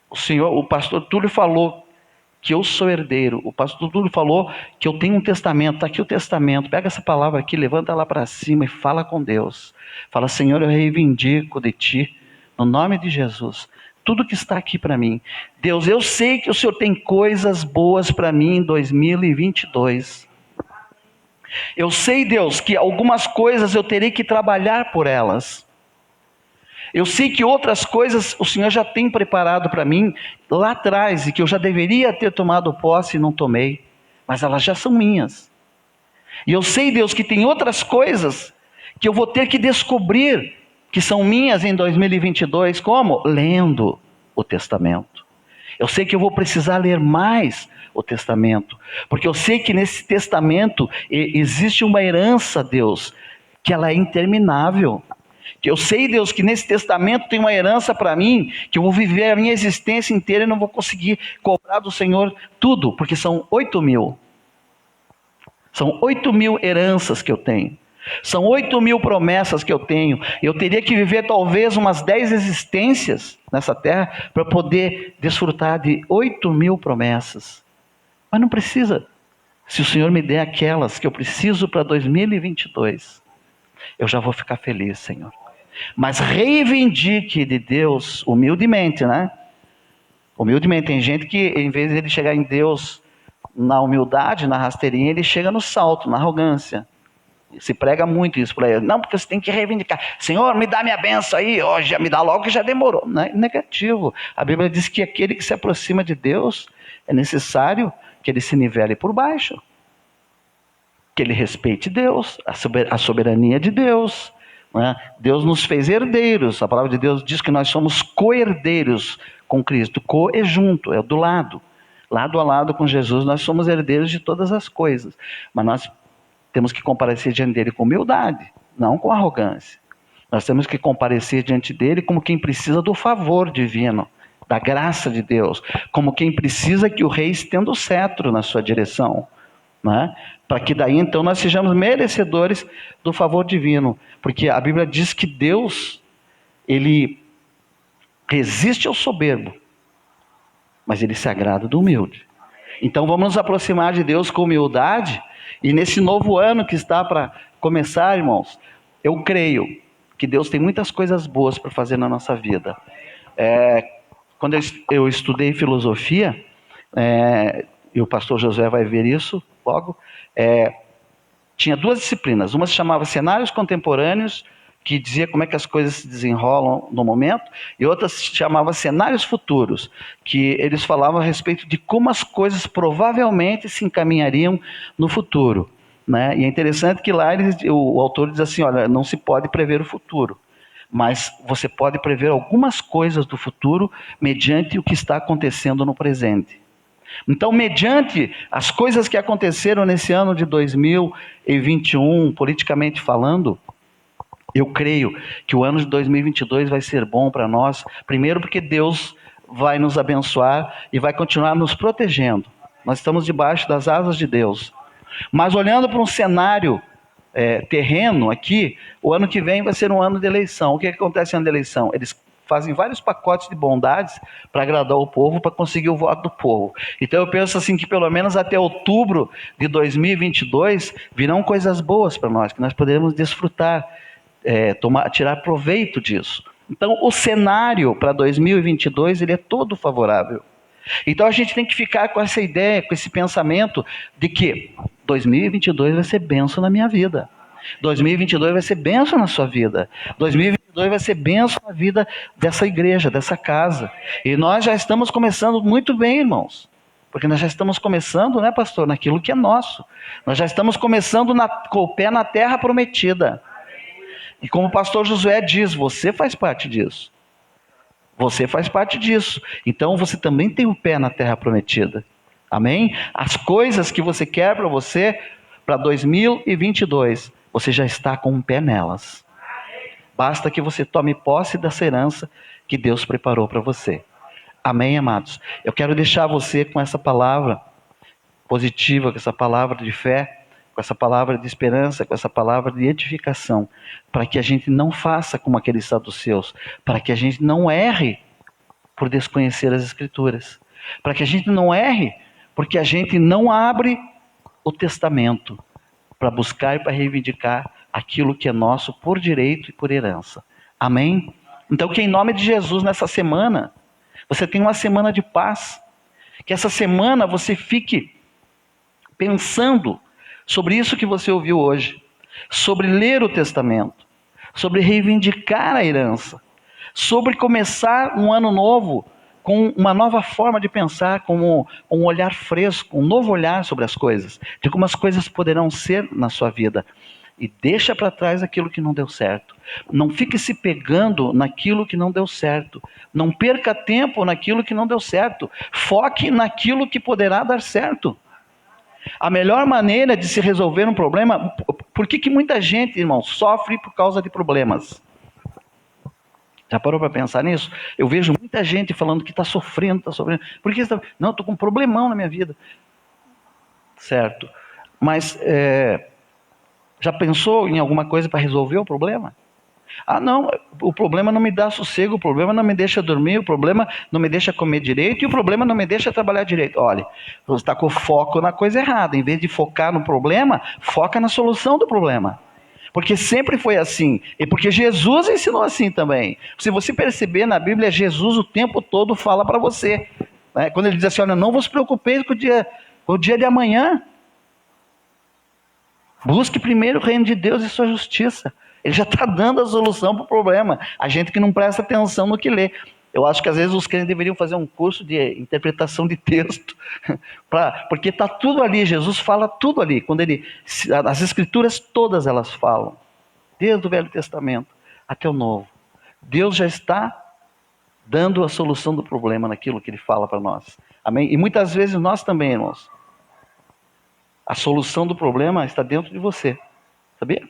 o pastor Túlio falou que eu sou herdeiro, o pastor Túlio falou que eu tenho um testamento, está aqui o testamento, pega essa palavra aqui, levanta lá para cima e fala com Deus. Fala, Senhor, eu reivindico de Ti, no nome de Jesus, tudo que está aqui para mim. Deus, eu sei que o Senhor tem coisas boas para mim em 2022. Eu sei, Deus, que algumas coisas eu terei que trabalhar por elas. Eu sei que outras coisas o Senhor já tem preparado para mim lá atrás e que eu já deveria ter tomado posse e não tomei, mas elas já são minhas. E eu sei, Deus, que tem outras coisas que eu vou ter que descobrir que são minhas em 2022, como? Lendo o testamento. Eu sei que eu vou precisar ler mais o testamento, porque eu sei que nesse testamento existe uma herança, Deus, que ela é interminável. Eu sei, Deus, que nesse testamento tem uma herança para mim, que eu vou viver a minha existência inteira e não vou conseguir cobrar do Senhor tudo, porque são 8.000. São 8.000 heranças que eu tenho. São 8.000 promessas que eu tenho. Eu teria que viver talvez umas 10 existências nessa terra para poder desfrutar de 8.000 promessas. Mas não precisa Se o Senhor me der aquelas que eu preciso para 2022, eu já vou ficar feliz, Senhor. Mas reivindique de Deus, humildemente, né? Humildemente. Tem gente que, em vez de ele chegar em Deus na humildade, na rasteirinha, ele chega no salto, na arrogância. Se prega muito isso para ele. Não, porque você tem que reivindicar. Senhor, me dá minha benção aí. Oh, já me dá logo que já demorou. Não é negativo. A Bíblia diz que aquele que se aproxima de Deus, é necessário que ele se nivele por baixo. Que ele respeite Deus, a soberania de Deus. Né? Deus nos fez herdeiros. A palavra de Deus diz que nós somos co-herdeiros com Cristo. Co é junto, é do lado. Lado a lado com Jesus, nós somos herdeiros de todas as coisas. Mas nós temos que comparecer diante dele com humildade, não com arrogância. Nós temos que comparecer diante dele como quem precisa do favor divino, da graça de Deus, como quem precisa que o rei estenda o cetro na sua direção, né? Para que daí então nós sejamos merecedores do favor divino, porque a Bíblia diz que Deus, ele resiste ao soberbo, mas ele se agrada do humilde. Então vamos nos aproximar de Deus com humildade, e nesse novo ano que está para começar, irmãos, eu creio que Deus tem muitas coisas boas para fazer na nossa vida. Quando eu estudei filosofia, e o pastor Josué vai ver isso logo, tinha duas disciplinas. Uma se chamava Cenários Contemporâneos, que dizia como é que as coisas se desenrolam no momento, e outra se chamava Cenários Futuros, que eles falavam a respeito de como as coisas provavelmente se encaminhariam no futuro, né? E é interessante que lá o autor diz assim, olha, não se pode prever o futuro, mas você pode prever algumas coisas do futuro mediante o que está acontecendo no presente. Então, mediante as coisas que aconteceram nesse ano de 2021, politicamente falando, eu creio que o ano de 2022 vai ser bom para nós, primeiro porque Deus vai nos abençoar e vai continuar nos protegendo. Nós estamos debaixo das asas de Deus. Mas olhando para um cenário terreno aqui, o ano que vem vai ser um ano de eleição. O que acontece no ano de eleição? Eles fazem vários pacotes de bondades para agradar o povo, para conseguir o voto do povo. Então eu penso assim que pelo menos até outubro de 2022 virão coisas boas para nós, que nós poderemos desfrutar, tirar proveito disso. Então o cenário para 2022 ele é todo favorável. Então a gente tem que ficar com essa ideia, com esse pensamento de que 2022 vai ser bênção na minha vida. 2022 vai ser bênção na sua vida. 2022 vai ser bênção na vida dessa igreja, dessa casa. E nós já estamos começando muito bem, irmãos. Porque nós já estamos começando, né, pastor, naquilo que é nosso. Nós já estamos começando com o pé na terra prometida. E como o pastor Josué diz, você faz parte disso. Você faz parte disso. Então você também tem o pé na terra prometida. Amém? As coisas que você quer para você, para 2022, você já está com um pé nelas. Basta que você tome posse dessa herança que Deus preparou para você. Amém, amados? Eu quero deixar você com essa palavra positiva, com essa palavra de fé, com essa palavra de esperança, com essa palavra de edificação, para que a gente não faça como aqueles saduceus, para que a gente não erre por desconhecer as Escrituras, para que a gente não erre porque a gente não abre o testamento para buscar e para reivindicar aquilo que é nosso por direito e por herança. Amém? Então que em nome de Jesus nessa semana, você tenha uma semana de paz, que essa semana você fique pensando sobre isso que você ouviu hoje, sobre ler o testamento, sobre reivindicar a herança, sobre começar um ano novo com uma nova forma de pensar, com um olhar fresco, um novo olhar sobre as coisas, de como as coisas poderão ser na sua vida. E deixa para trás aquilo que não deu certo. Não fique se pegando naquilo que não deu certo. Não perca tempo naquilo que não deu certo. Foque naquilo que poderá dar certo. A melhor maneira de se resolver um problema... Por que muita gente, irmão, sofre por causa de problemas? Já parou para pensar nisso? Eu vejo muita gente falando que está sofrendo, está sofrendo. Por que está... Não, estou com um problemão na minha vida. Certo. Mas já pensou em alguma coisa para resolver o problema? Ah, não, o problema não me dá sossego, o problema não me deixa dormir, o problema não me deixa comer direito e o problema não me deixa trabalhar direito. Olha, você está com foco na coisa errada. Em vez de focar no problema, foca na solução do problema. Porque sempre foi assim. E porque Jesus ensinou assim também. Se você perceber na Bíblia, Jesus o tempo todo fala para você. Né? Quando ele diz assim, olha, não vos preocupeis com o dia de amanhã. Busque primeiro o reino de Deus e sua justiça. Ele já está dando a solução para o problema. A gente que não presta atenção no que lê. Eu acho que às vezes os crentes deveriam fazer um curso de interpretação de texto. Porque está tudo ali, Jesus fala tudo ali. As escrituras todas elas falam. Desde o Velho Testamento até o Novo. Deus já está dando a solução do problema naquilo que Ele fala para nós. Amém? E muitas vezes nós também, irmãos. A solução do problema está dentro de você. Sabia?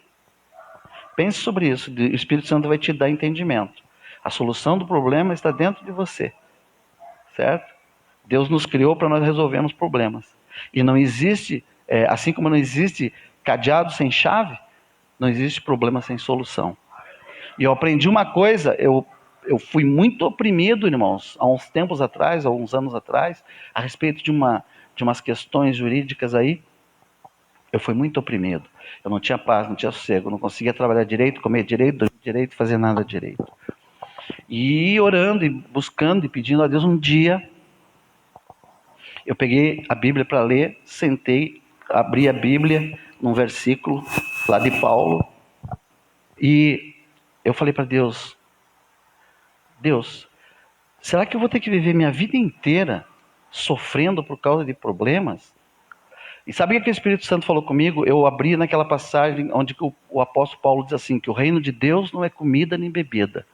Pense sobre isso, o Espírito Santo vai te dar entendimento. A solução do problema está dentro de você, certo? Deus nos criou para nós resolvermos problemas. E não existe, assim como não existe cadeado sem chave, não existe problema sem solução. E eu aprendi uma coisa, eu fui muito oprimido, irmãos, há uns tempos atrás, há uns anos atrás, a respeito de umas questões jurídicas aí. Eu fui muito oprimido. Eu não tinha paz, não tinha sossego, não conseguia trabalhar direito, comer direito, dormir direito, fazer nada direito. E orando, e buscando, e pedindo a Deus, um dia, eu peguei a Bíblia para ler, sentei, abri a Bíblia, num versículo lá de Paulo, e eu falei para Deus, será que eu vou ter que viver minha vida inteira sofrendo por causa de problemas? E sabe o que o Espírito Santo falou comigo? Eu abri naquela passagem onde o apóstolo Paulo diz assim, que o reino de Deus não é comida nem bebida,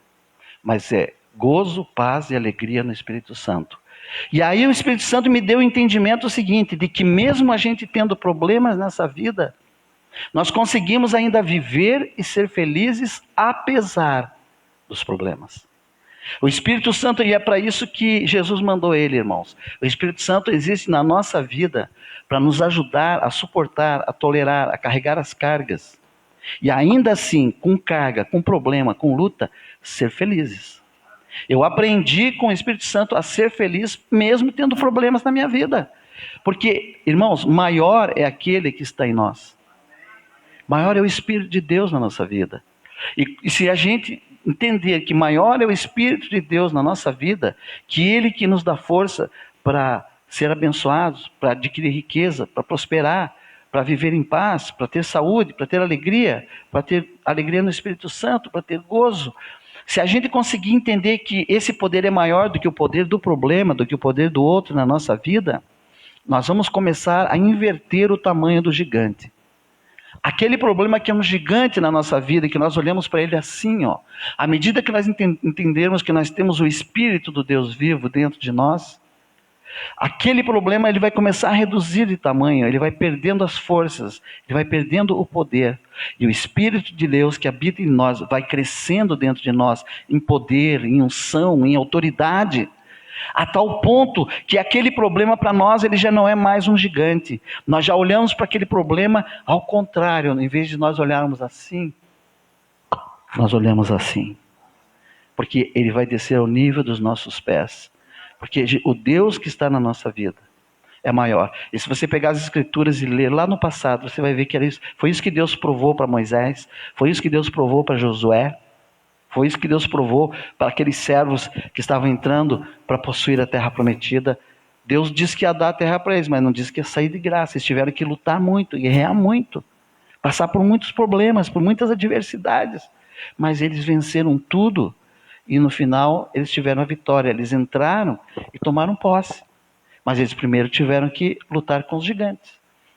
mas é gozo, paz e alegria no Espírito Santo. E aí o Espírito Santo me deu o entendimento seguinte, de que mesmo a gente tendo problemas nessa vida, nós conseguimos ainda viver e ser felizes apesar dos problemas. O Espírito Santo, e é para isso que Jesus mandou ele, irmãos. O Espírito Santo existe na nossa vida para nos ajudar a suportar, a tolerar, a carregar as cargas. E ainda assim, com carga, com problema, com luta, ser felizes. Eu aprendi com o Espírito Santo a ser feliz mesmo tendo problemas na minha vida. Porque, irmãos, maior é aquele que está em nós. Maior é o Espírito de Deus na nossa vida. E se a gente entender que maior é o Espírito de Deus na nossa vida, que Ele que nos dá força para ser abençoados, para adquirir riqueza, para prosperar, para viver em paz, para ter saúde, para ter alegria no Espírito Santo, para ter gozo. Se a gente conseguir entender que esse poder é maior do que o poder do problema, do que o poder do outro na nossa vida, nós vamos começar a inverter o tamanho do gigante. Aquele problema que é um gigante na nossa vida, que nós olhamos para ele assim, ó, à medida que nós entendermos que nós temos o Espírito do Deus vivo dentro de nós, aquele problema ele vai começar a reduzir de tamanho, ele vai perdendo as forças, ele vai perdendo o poder. E o Espírito de Deus que habita em nós vai crescendo dentro de nós em poder, em unção, em autoridade. A tal ponto que aquele problema para nós ele já não é mais um gigante. Nós já olhamos para aquele problema ao contrário. Em vez de nós olharmos assim, nós olhamos assim. Porque ele vai descer ao nível dos nossos pés. Porque o Deus que está na nossa vida é maior. E se você pegar as escrituras e ler lá no passado, você vai ver que foi isso que Deus provou para Moisés, foi isso que Deus provou para Josué, foi isso que Deus provou para aqueles servos que estavam entrando para possuir a terra prometida. Deus disse que ia dar a terra para eles, mas não disse que ia sair de graça. Eles tiveram que lutar muito, guerrear muito, passar por muitos problemas, por muitas adversidades. Mas eles venceram tudo e no final eles tiveram a vitória. Eles entraram e tomaram posse. Mas eles primeiro tiveram que lutar com os gigantes.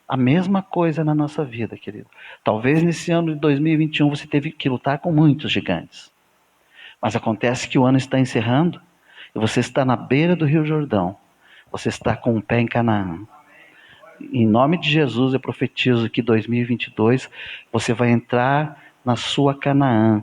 A mesma coisa na nossa vida, querido. Talvez nesse ano de 2021 você teve que lutar com muitos gigantes. Mas acontece que o ano está encerrando e você está na beira do Rio Jordão. Você está com um pé em Canaã. Em nome de Jesus eu profetizo que 2022 você vai entrar na sua Canaã,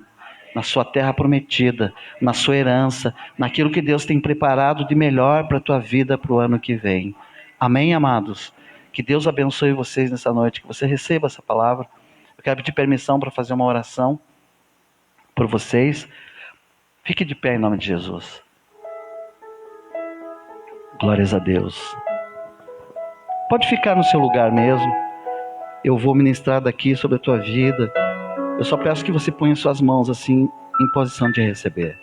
na sua terra prometida, na sua herança, naquilo que Deus tem preparado de melhor para a tua vida para o ano que vem. Amém, amados? Que Deus abençoe vocês nessa noite, que você receba essa palavra. Eu quero pedir permissão para fazer uma oração. por vocês. Fique de pé em nome de Jesus. Glórias a Deus. Pode ficar no seu lugar mesmo. Eu vou ministrar daqui sobre a tua vida. Eu só peço que você ponha suas mãos assim em posição de receber.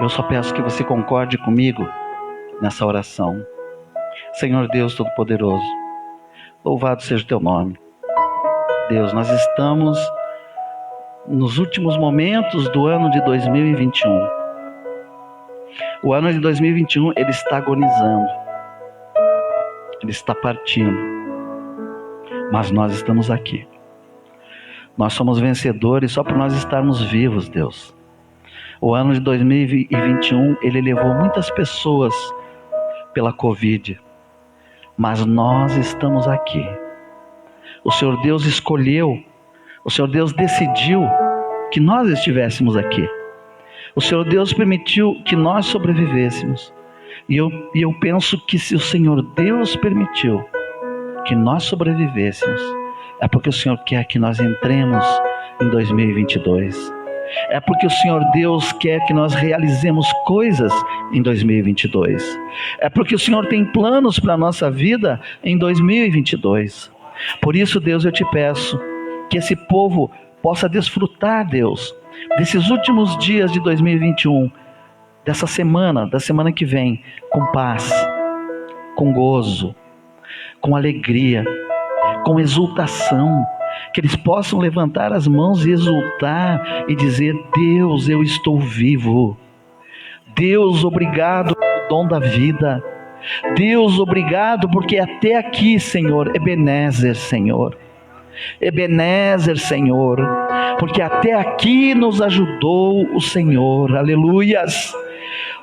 Eu só peço que você concorde comigo nessa oração. Senhor Deus Todo-Poderoso, louvado seja o teu nome. Deus, nós estamos nos últimos momentos do ano de 2021. O ano de 2021, ele está agonizando. Ele está partindo. Mas nós estamos aqui. Nós somos vencedores só por nós estarmos vivos, Deus. O ano de 2021, ele levou muitas pessoas pela Covid. Mas nós estamos aqui. O Senhor Deus escolheu, o Senhor Deus decidiu que nós estivéssemos aqui. O Senhor Deus permitiu que nós sobrevivêssemos. E eu penso que se o Senhor Deus permitiu que nós sobrevivêssemos, é porque o Senhor quer que nós entremos em 2022. É porque o Senhor Deus quer que nós realizemos coisas em 2022. É porque o Senhor tem planos para a nossa vida em 2022. Por isso, Deus, eu te peço que esse povo possa desfrutar, Deus, desses últimos dias de 2021, dessa semana, da semana que vem, com paz, com gozo, com alegria, com exultação, que eles possam levantar as mãos e exultar e dizer: Deus, eu estou vivo. Deus, obrigado pelo dom da vida. Deus, obrigado porque até aqui, Senhor, Ebenezer, Senhor. Ebenezer, Senhor, porque até aqui nos ajudou o Senhor. Aleluias.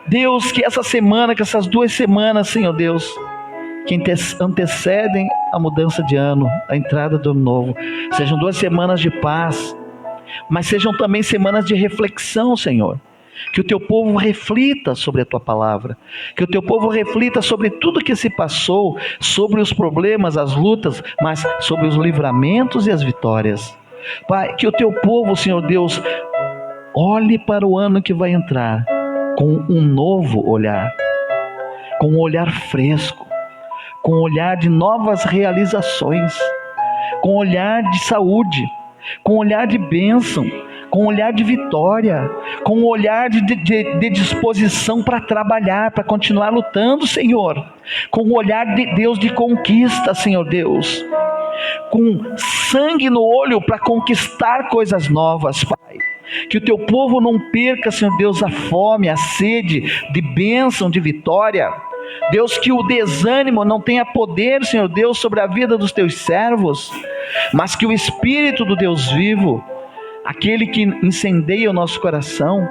Deus, que essa semana, que essas 2 semanas, Senhor Deus, que antecedem a mudança de ano, a entrada do ano novo, sejam 2 semanas de paz, mas sejam também semanas de reflexão, Senhor. Que o teu povo reflita sobre a tua palavra, que o teu povo reflita sobre tudo que se passou, sobre os problemas, as lutas, mas sobre os livramentos e as vitórias. Pai, que o teu povo, Senhor Deus, olhe para o ano que vai entrar com um novo olhar, com um olhar fresco, com um olhar de novas realizações, com um olhar de saúde, com um olhar de bênção, com um olhar de vitória, com um olhar de disposição para trabalhar, para continuar lutando, Senhor, com um olhar de Deus de conquista, Senhor Deus, com sangue no olho para conquistar coisas novas, Pai. Que o teu povo não perca, Senhor Deus, a fome, a sede de bênção, de vitória. Deus, que o desânimo não tenha poder, Senhor Deus, sobre a vida dos teus servos, mas que o Espírito do Deus vivo, aquele que incendeia o nosso coração,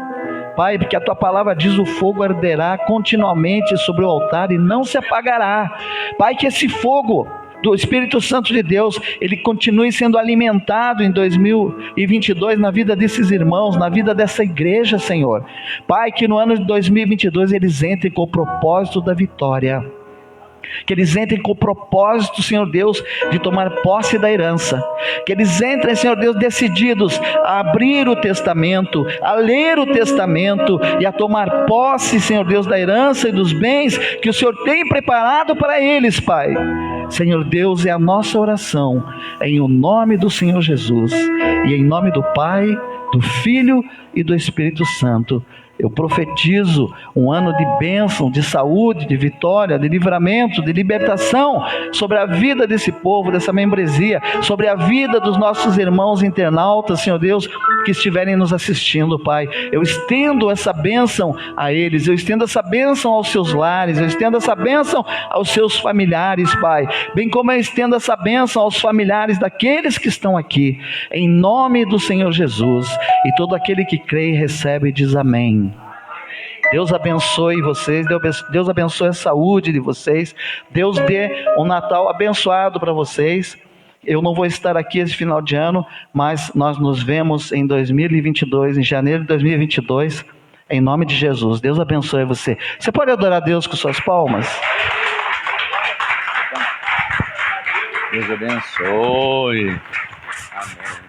Pai, porque a tua palavra diz: o fogo arderá continuamente sobre o altar e não se apagará. Pai, que esse fogo do Espírito Santo de Deus, ele continue sendo alimentado em 2022 na vida desses irmãos, na vida dessa igreja, Senhor. Pai, que no ano de 2022 eles entrem com o propósito da vitória, que eles entrem com o propósito, Senhor Deus, de tomar posse da herança, que eles entrem, Senhor Deus, decididos a abrir o testamento, a ler o testamento e a tomar posse, Senhor Deus, da herança e dos bens que o Senhor tem preparado para eles, Pai. Senhor Deus, é a nossa oração, em o nome do Senhor Jesus, e em nome do Pai, do Filho e do Espírito Santo. Eu profetizo um ano de bênção, de saúde, de vitória, de livramento, de libertação sobre a vida desse povo, dessa membresia, sobre a vida dos nossos irmãos internautas, Senhor Deus, que estiverem nos assistindo, Pai. Eu estendo essa bênção a eles, eu estendo essa bênção aos seus lares, eu estendo essa bênção aos seus familiares, Pai, bem como eu estendo essa bênção aos familiares daqueles que estão aqui, em nome do Senhor Jesus. E todo aquele que crê e recebe diz amém. Deus abençoe vocês, Deus abençoe a saúde de vocês, Deus dê um Natal abençoado para vocês. Eu não vou estar aqui esse final de ano, mas nós nos vemos em 2022, em janeiro de 2022, em nome de Jesus. Deus abençoe você. Você pode adorar a Deus com suas palmas? Deus abençoe.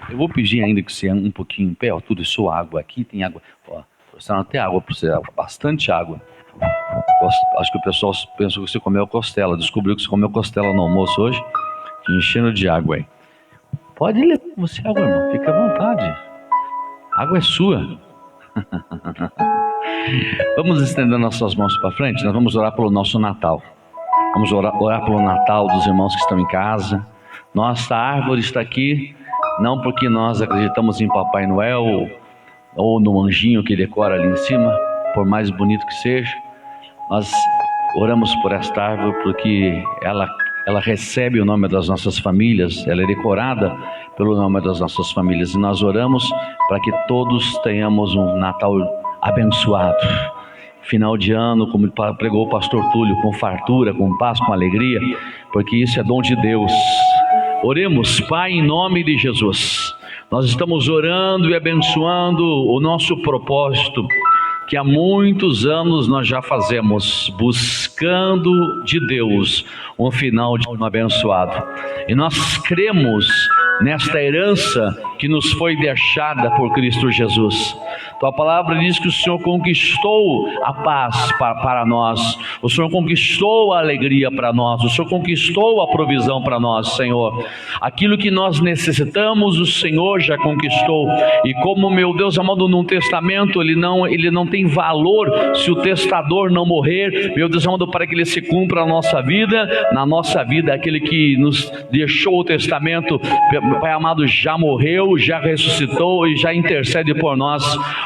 Eu vou pedir ainda que você ande um pouquinho em pé, ó, tudo isso água aqui, tem água, ó, você não tem água para você, bastante água. Acho que o pessoal pensou que você comeu costela, descobriu que você comeu costela no almoço hoje, te enchendo de água aí. Pode levar você água, irmão, fica à vontade, a água é sua. Vamos estender nossas mãos para frente, nós vamos orar pelo nosso Natal. Vamos orar pelo Natal dos irmãos que estão em casa. Nossa árvore está aqui, não porque nós acreditamos em Papai Noel ou no anjinho que decora ali em cima, por mais bonito que seja. Nós oramos por esta árvore porque ela recebe o nome das nossas famílias, ela é decorada pelo nome das nossas famílias. E nós oramos para que todos tenhamos um Natal abençoado. Final de ano, como pregou o pastor Túlio, com fartura, com paz, com alegria, porque isso é dom de Deus. Oremos, Pai, em nome de Jesus. Nós estamos orando e abençoando o nosso propósito, que há muitos anos nós já fazemos, buscando de Deus um final de ano abençoado. E nós cremos nesta herança que nos foi deixada por Cristo Jesus. Tua palavra diz que o Senhor conquistou a paz para nós, o Senhor conquistou a alegria para nós, o Senhor conquistou a provisão para nós, Senhor. Aquilo que nós necessitamos, o Senhor já conquistou. E como, meu Deus amado, num testamento ele não tem valor se o testador não morrer, meu Deus amado, para que ele se cumpra na nossa vida, aquele que nos deixou o testamento, Pai amado, já morreu, já ressuscitou e já intercede por nós.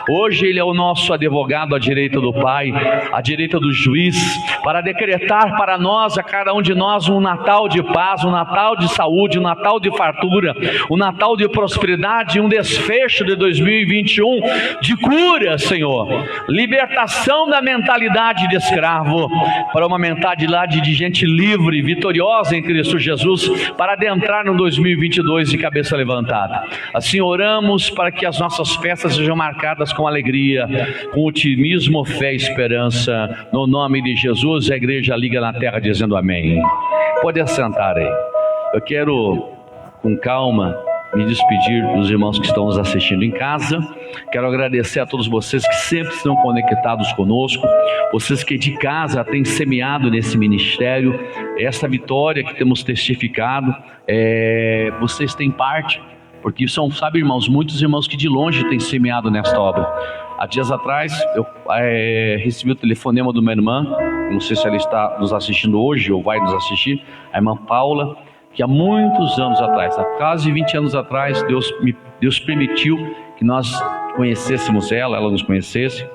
Hoje ele é o nosso advogado à direita do Pai, à direita do juiz, para decretar para nós, a cada um de nós, um Natal de paz, um Natal de saúde, um Natal de fartura, um Natal de prosperidade, um desfecho de 2021 de cura, Senhor, libertação da mentalidade de escravo para uma mentalidade de gente livre, vitoriosa em Cristo Jesus, para adentrar no 2022 de cabeça levantada. Assim oramos para que as nossas festas sejam marcadas com alegria, com otimismo, fé e esperança. No nome de Jesus, a igreja liga na terra dizendo amém. Pode assentar aí. Eu quero, com calma, me despedir dos irmãos que estão nos assistindo em casa. Quero agradecer a todos vocês que sempre estão conectados conosco, vocês que de casa têm semeado nesse ministério, essa vitória que temos testificado, vocês têm parte, porque são, sabe, irmãos, muitos irmãos que de longe têm semeado nesta obra. Há dias atrás eu recebi o telefonema de uma irmã, não sei se ela está nos assistindo hoje ou vai nos assistir, a irmã Paula, que há muitos anos atrás, há quase 20 anos atrás, Deus permitiu que nós conhecêssemos ela nos conhecesse,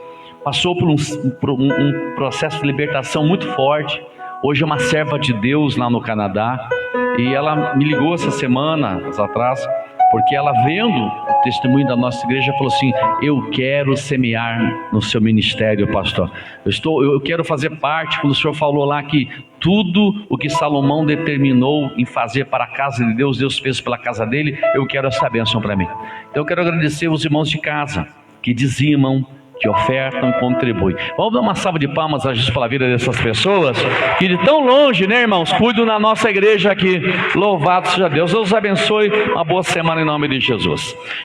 passou por um processo de libertação muito forte. Hoje é uma serva de Deus lá no Canadá, e ela me ligou essa semana atrás, porque ela vendo o testemunho da nossa igreja, falou assim: eu quero semear no seu ministério, pastor, eu quero fazer parte. Quando o senhor falou lá que tudo o que Salomão determinou em fazer para a casa de Deus, Deus fez pela casa dele, eu quero essa bênção para mim. Então eu quero agradecer os irmãos de casa que dizimam, que ofertam e contribuem. Vamos dar uma salva de palmas a Jesus pela vida dessas pessoas que de tão longe, né, irmãos, cuidam na nossa igreja aqui. Louvado seja Deus. Deus abençoe. Uma boa semana em nome de Jesus.